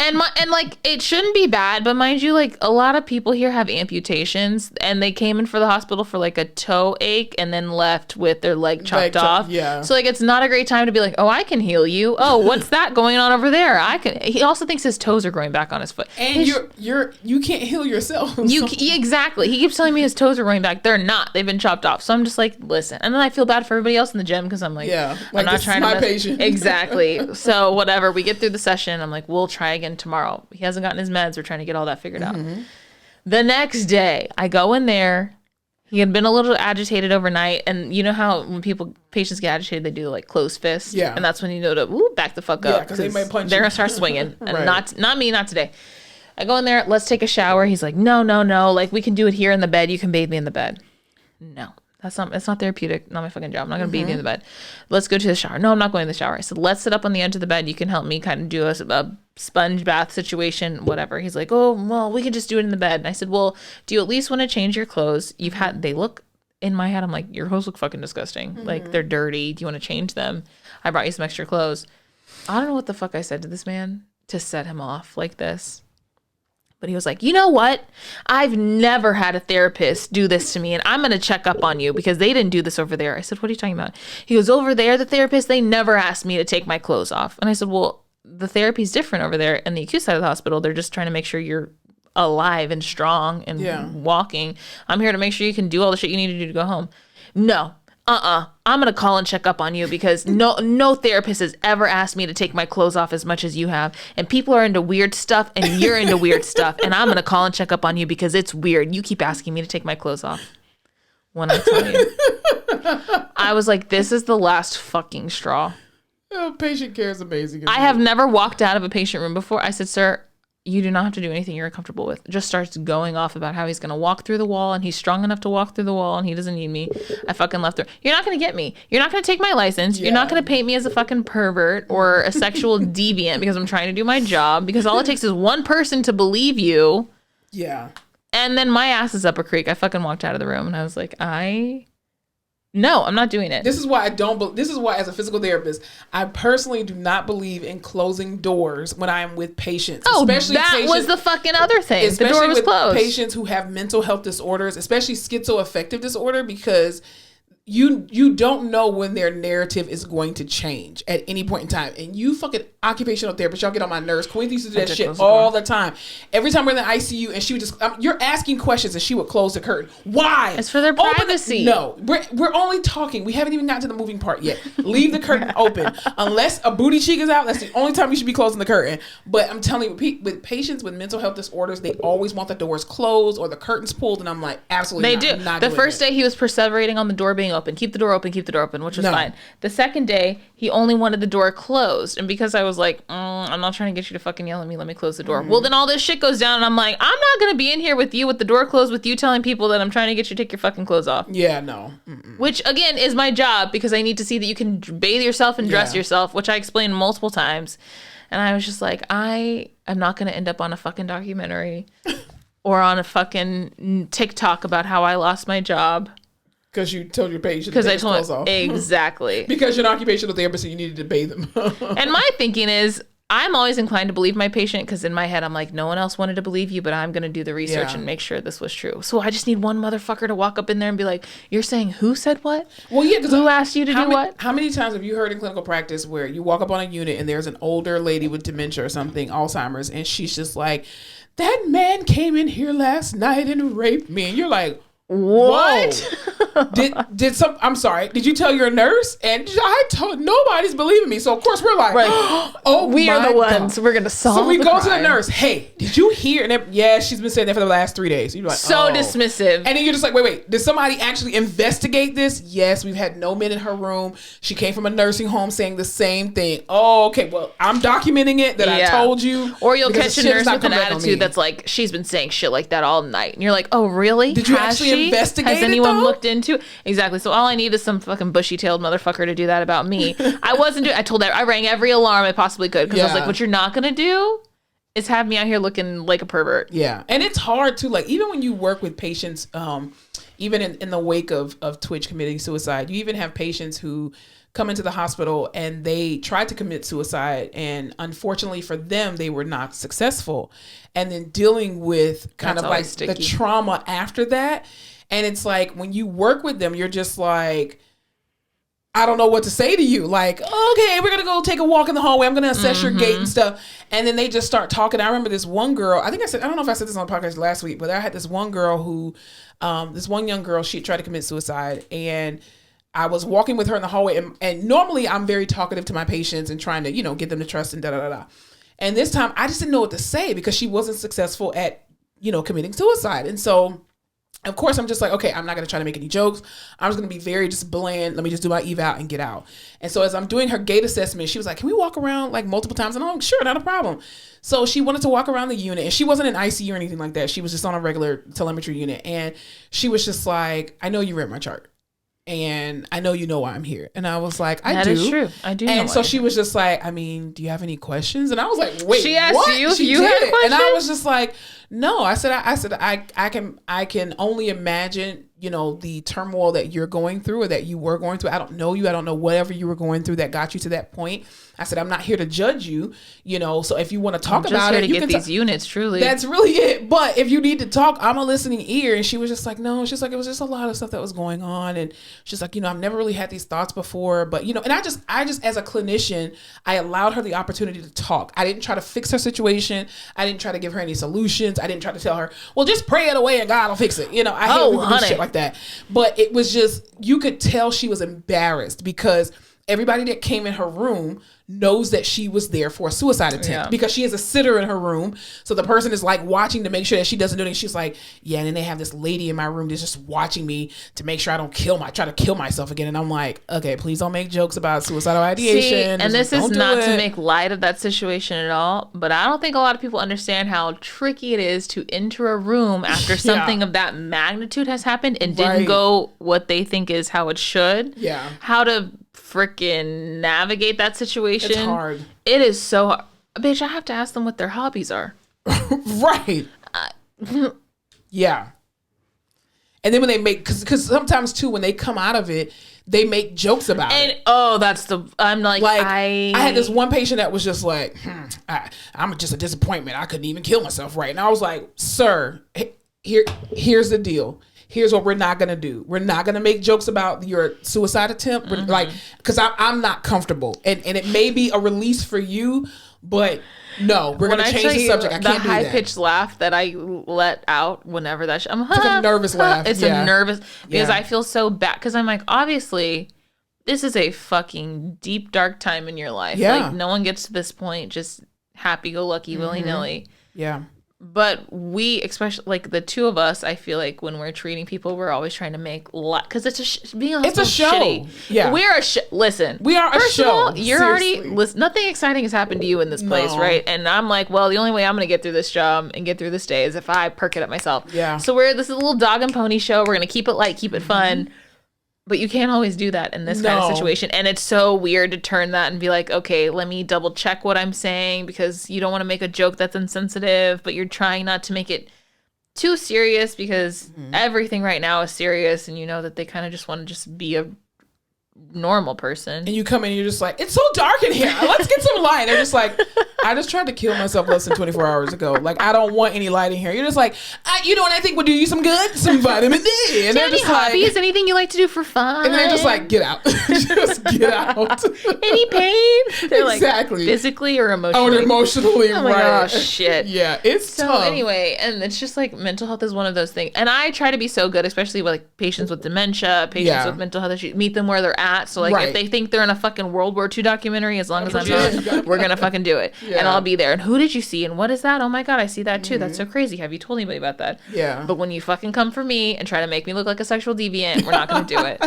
And like, it shouldn't be bad, but mind you, like, a lot of people here have amputations, and they came in for the hospital for like a toe ache and then left with their leg chopped off. Yeah. So like, it's not a great time to be like, oh, I can heal you. Oh, what's that going on over there? He also thinks his toes are growing back on his foot. And you can't heal yourself. Exactly. He keeps telling me his toes are growing back. They're not. They've been chopped off. So I'm just like, listen. And then I feel bad for everybody else in the gym because I'm like, like, I'm not trying to. Patient. Exactly. So whatever. We get through the session. I'm like, we'll try again tomorrow. He hasn't gotten his meds. We're trying to get all that figured out. The next day, I go in there. He had been a little agitated overnight, and you know how when patients get agitated, they do like closed fists. Yeah, and that's when you know to back the fuck up because they might punch. They're gonna start swinging, and not me, not today. I go in there. Let's take a shower. He's like, no. Like, we can do it here in the bed. You can bathe me in the bed. No. It's not therapeutic. Not my fucking job. I'm not going to bathe you in the bed. Let's go to the shower. No, I'm not going to the shower. I said, let's sit up on the edge of the bed. You can help me kind of do a sponge bath situation, whatever. He's like, oh, well, we can just do it in the bed. And I said, well, do you at least want to change your clothes? They look, in my head, I'm like, your clothes look fucking disgusting. Like, they're dirty. Do you want to change them? I brought you some extra clothes. I don't know what the fuck I said to this man to set him off like this. But he was like, you know what? I've never had a therapist do this to me, and I'm going to check up on you because they didn't do this over there. I said, what are you talking about? He goes, over there, the therapist, they never asked me to take my clothes off. And I said, well, the therapy's different over there. In the acute side of the hospital, they're just trying to make sure you're alive and strong and walking. I'm here to make sure you can do all the shit you need to do to go home. No. I'm going to call and check up on you because no therapist has ever asked me to take my clothes off as much as you have. And people are into weird stuff and you're into weird stuff. And I'm going to call and check up on you because it's weird. You keep asking me to take my clothes off. When I tell you. I was like, this is the last fucking straw. Oh, patient care is amazing. I have never walked out of a patient room before. I said, sir, you do not have to do anything you're uncomfortable with. Just starts going off about how he's going to walk through the wall and he's strong enough to walk through the wall and he doesn't need me. I fucking left her. You're not going to get me. You're not going to take my license. You're not going to paint me as a fucking pervert or a sexual deviant because I'm trying to do my job, because all it takes is one person to believe you. Yeah. And then my ass is up a creek. I fucking walked out of the room and I was like, no, I'm not doing it. This is why as a physical therapist, I personally do not believe in closing doors when I am with patients. Oh, that was the fucking other thing. The door was closed. Patients who have mental health disorders, especially schizoaffective disorder, because you don't know when their narrative is going to change at any point in time. And you fucking occupational therapists, y'all get on my nerves. Queen used to do that shit all the time. Every time we're in the ICU and she would just, you're asking questions and she would close the curtain. Why? It's for their privacy. No, we're only talking. We haven't even gotten to the moving part yet. Leave the curtain open. Unless a booty cheek is out, that's the only time you should be closing the curtain. But I'm telling you, with patients with mental health disorders, they always want the doors closed or the curtains pulled. And I'm like, absolutely not. They do. The first day he was perseverating on the door being open. Keep the door open, which was fine. The second day, he only wanted the door closed. And because I was like, I'm not trying to get you to fucking yell at me, let me close the door. Well, then all this shit goes down and I'm like, I'm not going to be in here with you with the door closed with you telling people that I'm trying to get you to take your fucking clothes off. Yeah, no. Which, again, is my job because I need to see that you can bathe yourself and dress yourself, which I explained multiple times. And I was just like, I am not going to end up on a fucking documentary or on a fucking TikTok about how I lost my job. Because you told your patient to take his clothes off. Exactly. Because you're an occupational therapist and you needed to bathe them. And my thinking is, I'm always inclined to believe my patient because in my head, I'm like, no one else wanted to believe you, but I'm going to do the research and make sure this was true. So I just need one motherfucker to walk up in there and be like, you're saying who said what? Well, yeah. Because who asked you to do what? How many times have you heard in clinical practice where you walk up on a unit and there's an older lady with dementia or something, Alzheimer's, and she's just like, that man came in here last night and raped me. And you're like, what? I'm sorry. Did you tell your nurse? And I told, nobody's believing me. So of course we're like, oh, we are the ones. God. We're gonna solve. So we the go crime. to the nurse. Hey, did you hear? And yeah, she's been saying that for the last 3 days. You're like, so dismissive. And then you're just like, wait. Did somebody actually investigate this? Yes, we've had no men in her room. She came from a nursing home saying the same thing. Oh, okay. Well, I'm documenting it that I told you. Or you'll catch a nurse with an attitude that's like, she's been saying shit like that all night, and you're like, oh, really? Did you actually investigate? Has anyone looked into? Exactly. So all I need is some fucking bushy-tailed motherfucker to do that about me. I rang every alarm I possibly could because I was like, what you're not gonna do is have me out here looking like a pervert. Yeah. And it's hard to, like, even when you work with patients, even in the wake of Twitch committing suicide, you even have patients who come into the hospital and they tried to commit suicide, and unfortunately for them, they were not successful. And then dealing with kind of like the trauma after that. And it's like, when you work with them, you're just like, I don't know what to say to you. Like, okay, we're going to go take a walk in the hallway. I'm going to assess your gait and stuff. And then they just start talking. I remember this one girl, I don't know if I said this on the podcast last week, but I had this one girl who, this one young girl, she tried to commit suicide. And I was walking with her in the hallway. And normally I'm very talkative to my patients and trying to, get them to trust and da-da-da-da. And this time I just didn't know what to say because she wasn't successful at, committing suicide. And so, of course, I'm just like, okay, I'm not going to try to make any jokes. I'm just going to be very just bland. Let me just do my eval and get out. And so as I'm doing her gait assessment, she was like, can we walk around like multiple times? And I'm like, sure, not a problem. So she wanted to walk around the unit, and she wasn't in ICU or anything like that. She was just on a regular telemetry unit. And she was just like, I know you read my chart, and I know you know why I'm here. And I was like, I do. That is true. I do. And so she was just like, I mean, do you have any questions? And I was like, wait, she asked what? you if you had questions? And I was just like, no. I said, I can only imagine, the turmoil that you're going through or that you were going through. I don't know you. I don't know whatever you were going through that got you to that point. I said, I'm not here to judge you, so if you want to talk about it, you can get these units, truly. That's really it. But if you need to talk, I'm a listening ear. And she was just like, no, she's like, it was just a lot of stuff that was going on. And she's like, I've never really had these thoughts before, but and I just as a clinician, I allowed her the opportunity to talk. I didn't try to fix her situation. I didn't try to give her any solutions. I didn't try to tell her, well, just pray it away and God will fix it. I hate when people do shit like that. But it was just, you could tell she was embarrassed because everybody that came in her room knows that she was there for a suicide attempt because she has a sitter in her room. So the person is like watching to make sure that she doesn't do anything. She's like, yeah. And then they have this lady in my room that's just watching me to make sure I don't try to kill myself again. And I'm like, okay, please don't make jokes about suicidal ideation. See, and this is not to make light of that situation at all, but I don't think a lot of people understand how tricky it is to enter a room after something of that magnitude has happened and didn't go what they think is how it should. Yeah. How to freaking navigate that situation. It's hard. It is so hard. Bitch, I have to ask them what their hobbies are. Right. Yeah. And then when they make, because sometimes too, when they come out of it, they make jokes about it. I'm like I had this one patient that was just like, I'm just a disappointment. I couldn't even kill myself right. And I was like, sir, here's the deal. here's what we're not going to do. We're not going to make jokes about your suicide attempt. Like, because I'm not comfortable. And it may be a release for you, but no, we're going to change the subject. I can't do that. The high-pitched laugh that I let out whenever that I'm it's like a nervous laugh. It's a nervous, because I feel so bad. Because I'm like, obviously, this is a fucking deep, dark time in your life. Yeah. Like, no one gets to this point just happy-go-lucky, willy-nilly. Yeah. But we, especially like the two of us, I feel like when we're treating people, we're always trying to make because it's being a hospital. It's a show. Shitty. Yeah, we're a listen. We are first a show. Of all, you're already nothing exciting has happened to you in this place, right? And I'm like, well, the only way I'm gonna get through this job and get through this day is if I perk it up myself. Yeah. So this is a little dog and pony show. We're gonna keep it light, keep it fun. But you can't always do that in this kind of situation. And it's so weird to turn that and be like, okay, let me double check what I'm saying, because you don't want to make a joke that's insensitive, but you're trying not to make it too serious, because everything right now is serious, and you know that they kind of just want to just be a normal person. And you come in and you're just like, it's so dark in here. Let's get some light. They're just like, I just tried to kill myself less than 24 hours ago. Like, I don't want any light in here. You're just like, you know what I think would do you some good? Some vitamin D. And they're just hobbies, anything you like to do for fun. And they're just like, get out. Just get out. Any pain? They're exactly. Like, physically or emotionally? Oh, emotionally, I'm like, right. oh, shit. Yeah, it's tough. Anyway, and it's just like mental health is one of those things. And I try to be so good, especially with like patients with dementia, patients with mental health issues, meet them where they're at. So like if they think they're in a fucking World War II documentary, as long as I'm not, we're going to fucking do it. Yeah. And I'll be there. And who did you see? And what is that? Oh my God, I see that too. That's so crazy. Have you told anybody about that? Yeah. But when you fucking come for me and try to make me look like a sexual deviant, we're not going to do it.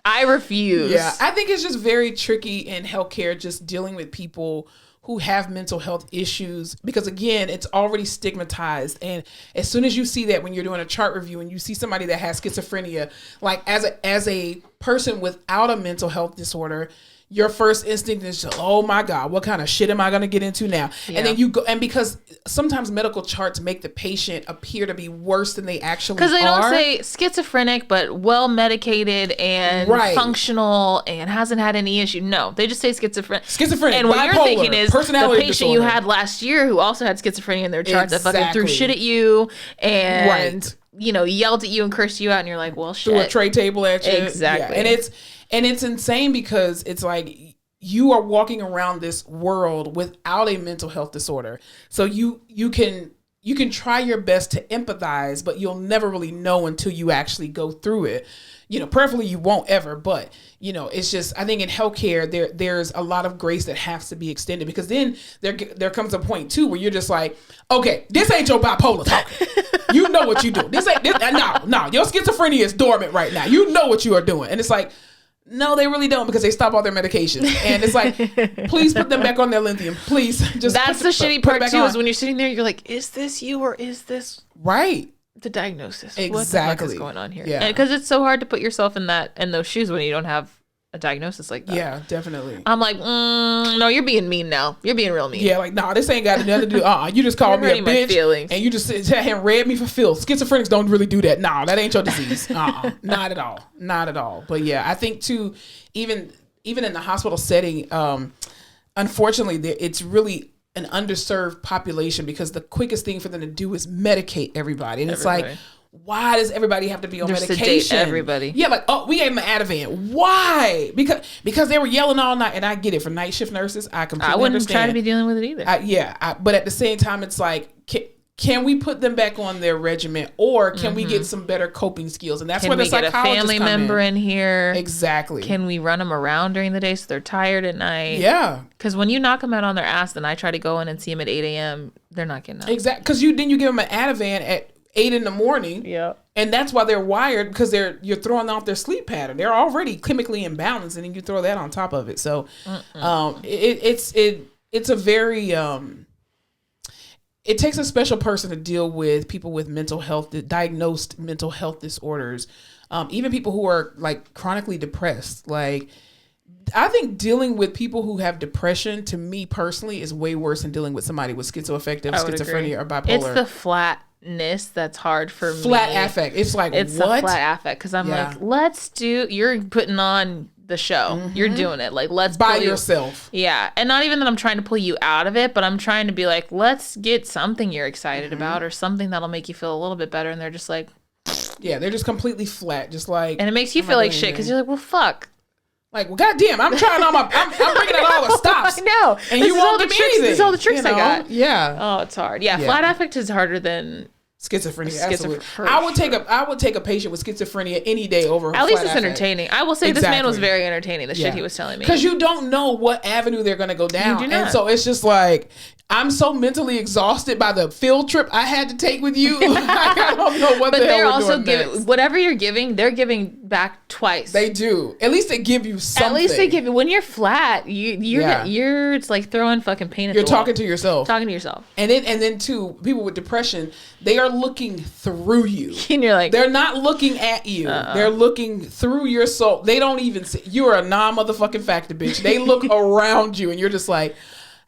I refuse. Yeah. I think it's just very tricky in healthcare, just dealing with people who have mental health issues, because again, it's already stigmatized. And as soon as you see that, when you're doing a chart review and you see somebody that has schizophrenia, like as a person without a mental health disorder, your first instinct is just, oh my God, what kind of shit am I going to get into now? Yeah. And then you go, and because sometimes medical charts make the patient appear to be worse than they actually are. Because they don't say schizophrenic, but well medicated and functional and hasn't had any issue. No, they just say schizophrenic. Schizophrenic, and what bipolar, you're thinking is the patient disorder you had last year who also had schizophrenia in their chart that fucking threw shit at you and you know, yelled at you and cursed you out, and you're like, well, shit. Threw a tray table at you. Exactly. Yeah. And it's insane, because it's like you are walking around this world without a mental health disorder. So you can try your best to empathize, but you'll never really know until you actually go through it. You know, preferably you won't ever, but you know, it's just, I think in healthcare there's a lot of grace that has to be extended, because then there comes a point too where you're just like, okay, this ain't your bipolar talking. You know what you do. No, your schizophrenia is dormant right now. You know what you are doing. And it's like, no, they really don't, because they stop all their medications. And it's like, please put them back on their lithium. Please. Just That's the shitty part too, is when you're sitting there, you're like, is this you or is this the diagnosis? Exactly. What the fuck is going on here? Yeah. Because it's so hard to put yourself in those shoes when you don't have a diagnosis like that. Yeah, definitely. I'm like, no, you're being mean now. You're being real mean. Yeah, like, nah, this ain't got nothing to do. You just called me a bitch, and you just sat here and read me for filth. Schizophrenics don't really do that. Nah, that ain't your disease. Not at all. Not at all. But yeah, I think too, even in the hospital setting, unfortunately, it's really an underserved population, because the quickest thing for them to do is medicate everybody, and it's like, why does everybody have to be on medication? Sedate everybody. Yeah, like, oh, we gave them an Ativan. Why? Because they were yelling all night, and I get it. For night shift nurses, I completely understand. I wouldn't try to be dealing with it either. But at the same time, it's like, can we put them back on their regimen, or can we get some better coping skills? And that's where the psychologists come in. Can we get a family member in here? Exactly. Can we run them around during the day so they're tired at night? Yeah. Because when you knock them out on their ass, then I try to go in and see them at 8 a.m., they're not getting up. Exactly. Because you give them an Ativan at 8 in the morning. Yeah. And that's why they're wired, because you're throwing off their sleep pattern. They're already chemically imbalanced, and then you throw that on top of it. So it's a very it takes a special person to deal with people with diagnosed mental health disorders. Even people who are like chronically depressed. Like, I think dealing with people who have depression, to me personally, is way worse than dealing with somebody with schizoaffective, schizophrenia, or bipolar. It's the flatness that's hard for me. Flat affect. It's like, it's what? The flat affect, because I'm like, you're putting on the show. Mm-hmm. You're doing it. Like, let's by yourself. Yeah. And not even that I'm trying to pull you out of it, but I'm trying to be like, let's get something you're excited about, or something that'll make you feel a little bit better. And they're just like, Yeah, they're just completely flat, just like. And it makes you feel like shit because you're like, well, fuck. Like, well, goddamn, I'm trying all I'm bringing out all the stops. I know. And you won't give me anything. This is all the tricks I got. Yeah. Oh, it's hard. Yeah, flat affect is harder than schizophrenia. Absolutely. I would take a patient with schizophrenia any day over. At least it's entertaining. I will say this man was very entertaining. The shit he was telling me. Because you don't know what avenue they're going to go down, and so it's just like. I'm so mentally exhausted by the field trip I had to take with you. I don't know what the hell we're doing next. Whatever you're giving, they're giving back twice. They do. At least they give you something. At least they give you. When you're flat, you're it's like throwing fucking paint at the wall. You're talking to yourself. And then too, people with depression, they are looking through you. And you're like, they're not looking at you. They're looking through your soul. They don't even see. You're a non-motherfucking factor, bitch. They look around you, and you're just like.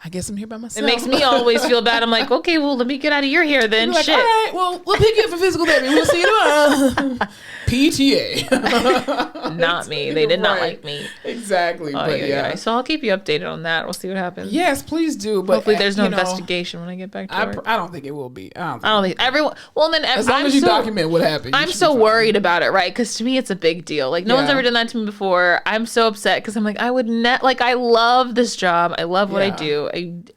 I guess I'm here by myself. It makes me always feel bad. I'm like, okay, well, let me get out of your hair then. Like, shit. All right, well, we'll pick you up for physical therapy. We'll see you tomorrow. PTA. Not me. They did not like me. Exactly. Oh, but yeah. So I'll keep you updated on that. We'll see what happens. Yes, please do. But hopefully there's no investigation when I get back to work. I don't think it will be. I don't think everyone. Well, then as long as you document what happened. I'm so worried about it, right? Because to me, it's a big deal. Like no one's ever done that to me before. I'm so upset because I'm like, I would I love this job. I love what I do. And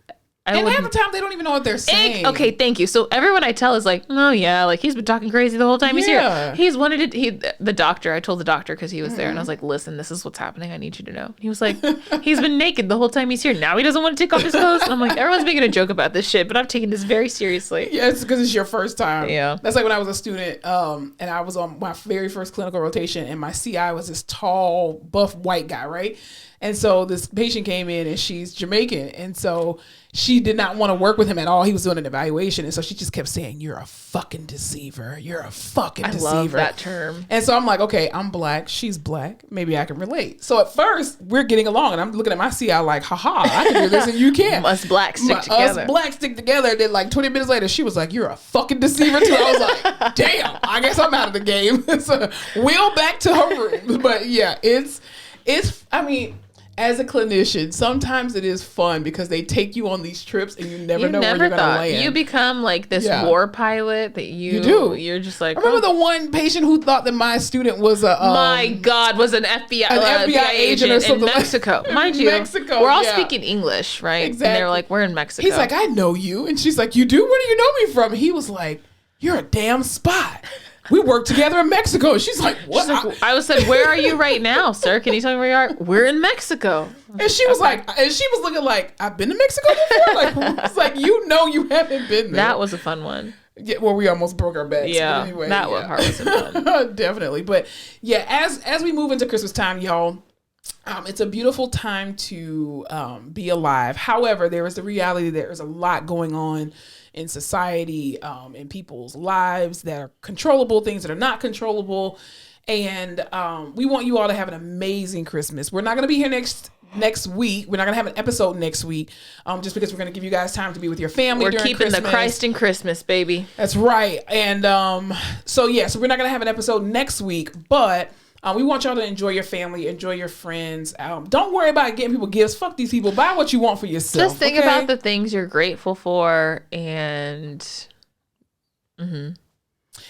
half the time they don't even know what they're saying. Okay, thank you. So everyone I tell is like, oh yeah, like he's been talking crazy the whole time he's here. He's wanted to. The doctor. I told the doctor because he was there, and I was like, listen, this is what's happening. I need you to know. He was like, he's been naked the whole time he's here. Now he doesn't want to take off his clothes. And I'm like, everyone's making a joke about this shit, but I'm taking this very seriously. Yeah, it's because it's your first time. Yeah, that's like when I was a student, and I was on my very first clinical rotation, and my CI was this tall, buff white guy, right? And so this patient came in, and she's Jamaican, and so she did not want to work with him at all. He was doing an evaluation, and so she just kept saying, "You're a fucking deceiver. You're a fucking deceiver." I love that term. And so I'm like, okay, I'm black. She's black. Maybe I can relate. So at first, we're getting along, and I'm looking at my CI like, haha, I can do this, and you can't. Us blacks stick together. Us blacks stick together. And then like 20 minutes later, she was like, "You're a fucking deceiver," too. I was like, damn, I guess I'm out of the game. So wheel back to her room. But yeah, it's. I mean. As a clinician, sometimes it is fun because they take you on these trips and you never know where you're going to land. You become like this war pilot that you do. You're just like. I remember the one patient who thought that my student was a my God was an FBI agent or something in Mexico. Mind you, Mexico, we're all speaking English, right? Exactly. And they're like, we're in Mexico. He's like, I know you, and she's like, you do? Where do you know me from? He was like, you're a damn spot. We work together in Mexico. She's like, what? She's like, I said, where are you right now, sir? Can you tell me where you are? We're in Mexico. And she was like, and she was looking like, I've been to Mexico before? Like, it's like, you know you haven't been there. That was a fun one. Yeah, well, we almost broke our backs. Yeah, but anyway, that part was fun. Definitely. But yeah, as we move into Christmas time, y'all, it's a beautiful time to be alive. However, there is the reality that there's a lot going on in society, in people's lives that are controllable, things that are not controllable. And we want you all to have an amazing Christmas. We're not going to be here next week. We're not going to have an episode next week just because we're going to give you guys time to be with your family during Christmas. We're keeping the Christ in Christmas, baby. That's right. And so we're not going to have an episode next week, but we want y'all to enjoy your family, enjoy your friends. Don't worry about getting people gifts. Fuck these people. Buy what you want for yourself. Just think about the things you're grateful for, and and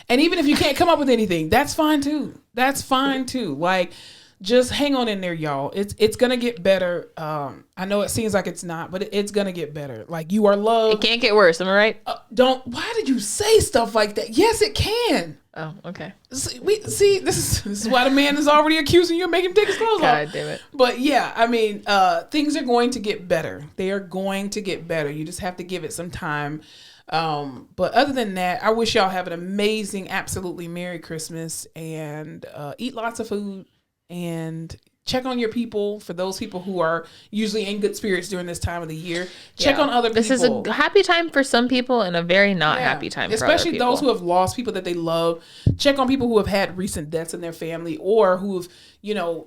even if you can't come up with anything, that's fine too. That's fine too. Like, just hang on in there, y'all. It's gonna get better. I know it seems like it's not, but it's gonna get better. Like, you are loved. It can't get worse. Am I right? Why did you say stuff like that? Yes, it can. Oh, okay. See, this is why the man is already accusing you of making him take his clothes off. God damn it. But yeah, I mean, things are going to get better. They are going to get better. You just have to give it some time. But other than that, I wish y'all have an amazing, absolutely Merry Christmas, and eat lots of food, and check on your people. For those people who are usually in good spirits during this time of the year, check on other people. This is a happy time for some people and a very not happy time for other people. Especially those who have lost people that they love. Check on people who have had recent deaths in their family, or who've,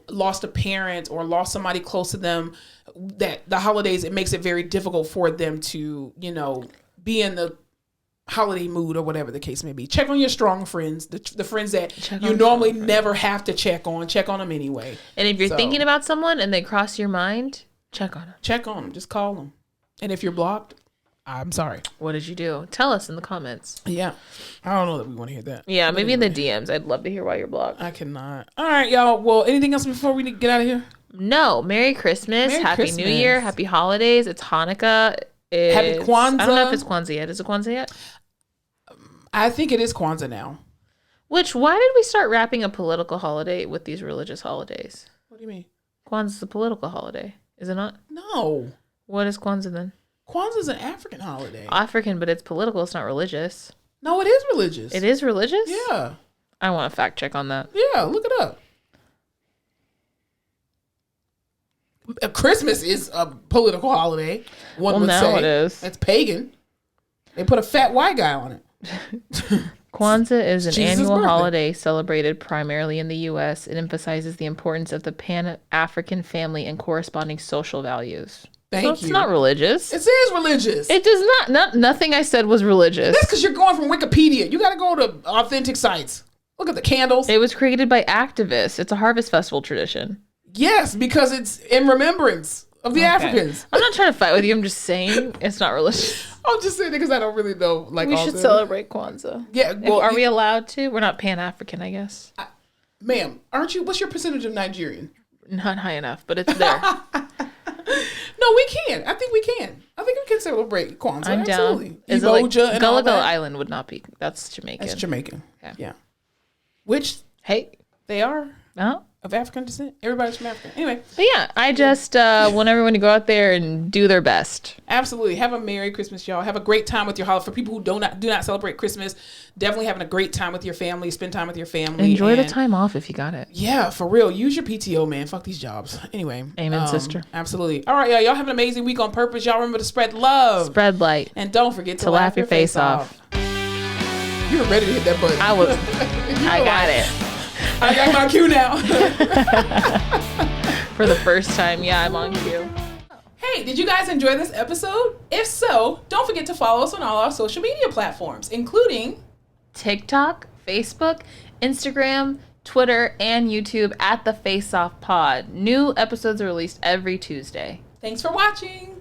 lost a parent or lost somebody close to them. That the holidays, it makes it very difficult for them to, be in the holiday mood or whatever the case may be. Check on your strong friends, the friends that you normally never have to check on them anyway. And if you're thinking about someone and they cross your mind, check on them. Just call them. And if you're blocked, I'm sorry. What did you do? Tell us in the comments. Yeah. I don't know that we want to hear that. Yeah, maybe in the DMs. I'd love to hear why you're blocked. I cannot. All right, y'all. Well, anything else before we get out of here? No. Merry Christmas. Happy New Year. Happy holidays. It's Hanukkah. Happy Kwanzaa. I don't know if it's Kwanzaa yet. Is it Kwanzaa yet? I think it is Kwanzaa now. Why did we start wrapping a political holiday with these religious holidays? What do you mean? Kwanzaa's a political holiday, is it not? No. What is Kwanzaa then? Kwanzaa is an African holiday. African, but it's political. It's not religious. No, it is religious. It is religious? Yeah. I want a fact check on that. Yeah, look it up. Christmas is a political holiday. One would say. It is. It's pagan. They put a fat white guy on it. Kwanzaa is an Jesus' annual birthday. holiday celebrated primarily in the U.S. It emphasizes the importance of the Pan-African family and corresponding social values. Thank you. It's not religious. It is religious. It does not. Nothing I said was religious. That's because you're going from Wikipedia. You got to go to authentic sites. Look at the candles. It was created by activists. It's a harvest festival tradition. Yes, because it's in remembrance of the Africans. I'm not trying to fight with you. I'm just saying it's not religious. I'm just saying it because I don't really know. We should celebrate Kwanzaa. Yeah. Well, are we allowed to? We're not Pan-African, I guess. Ma'am, aren't you? What's your percentage of Nigerian? Not high enough, but it's there. No, we can. I think we can. I think we can celebrate Kwanzaa. I'm Absolutely. down. Is Iboja it like and all Gullah that? Island would not be. That's Jamaican. That's Jamaican. Okay. Yeah. Which they are of African descent. Everybody's from Africa. Anyway. But yeah, I just want everyone to go out there and do their best. Absolutely. Have a Merry Christmas, y'all. Have a great time with your holiday. For people who do not celebrate Christmas, definitely having a great time with your family. Spend time with your family. Enjoy the time off if you got it. Yeah, for real. Use your PTO, man. Fuck these jobs. Anyway. Amen, sister. Absolutely. All right, y'all have an amazing week on purpose. Y'all remember to spread love. Spread light. And don't forget to laugh your face off. You were ready to hit that button. I was. I got it. I got my cue now. For the first time, yeah, I'm on cue. Hey, did you guys enjoy this episode? If so, don't forget to follow us on all our social media platforms, including TikTok, Facebook, Instagram, Twitter, and YouTube at The Face Off Pod. New episodes are released every Tuesday. Thanks for watching.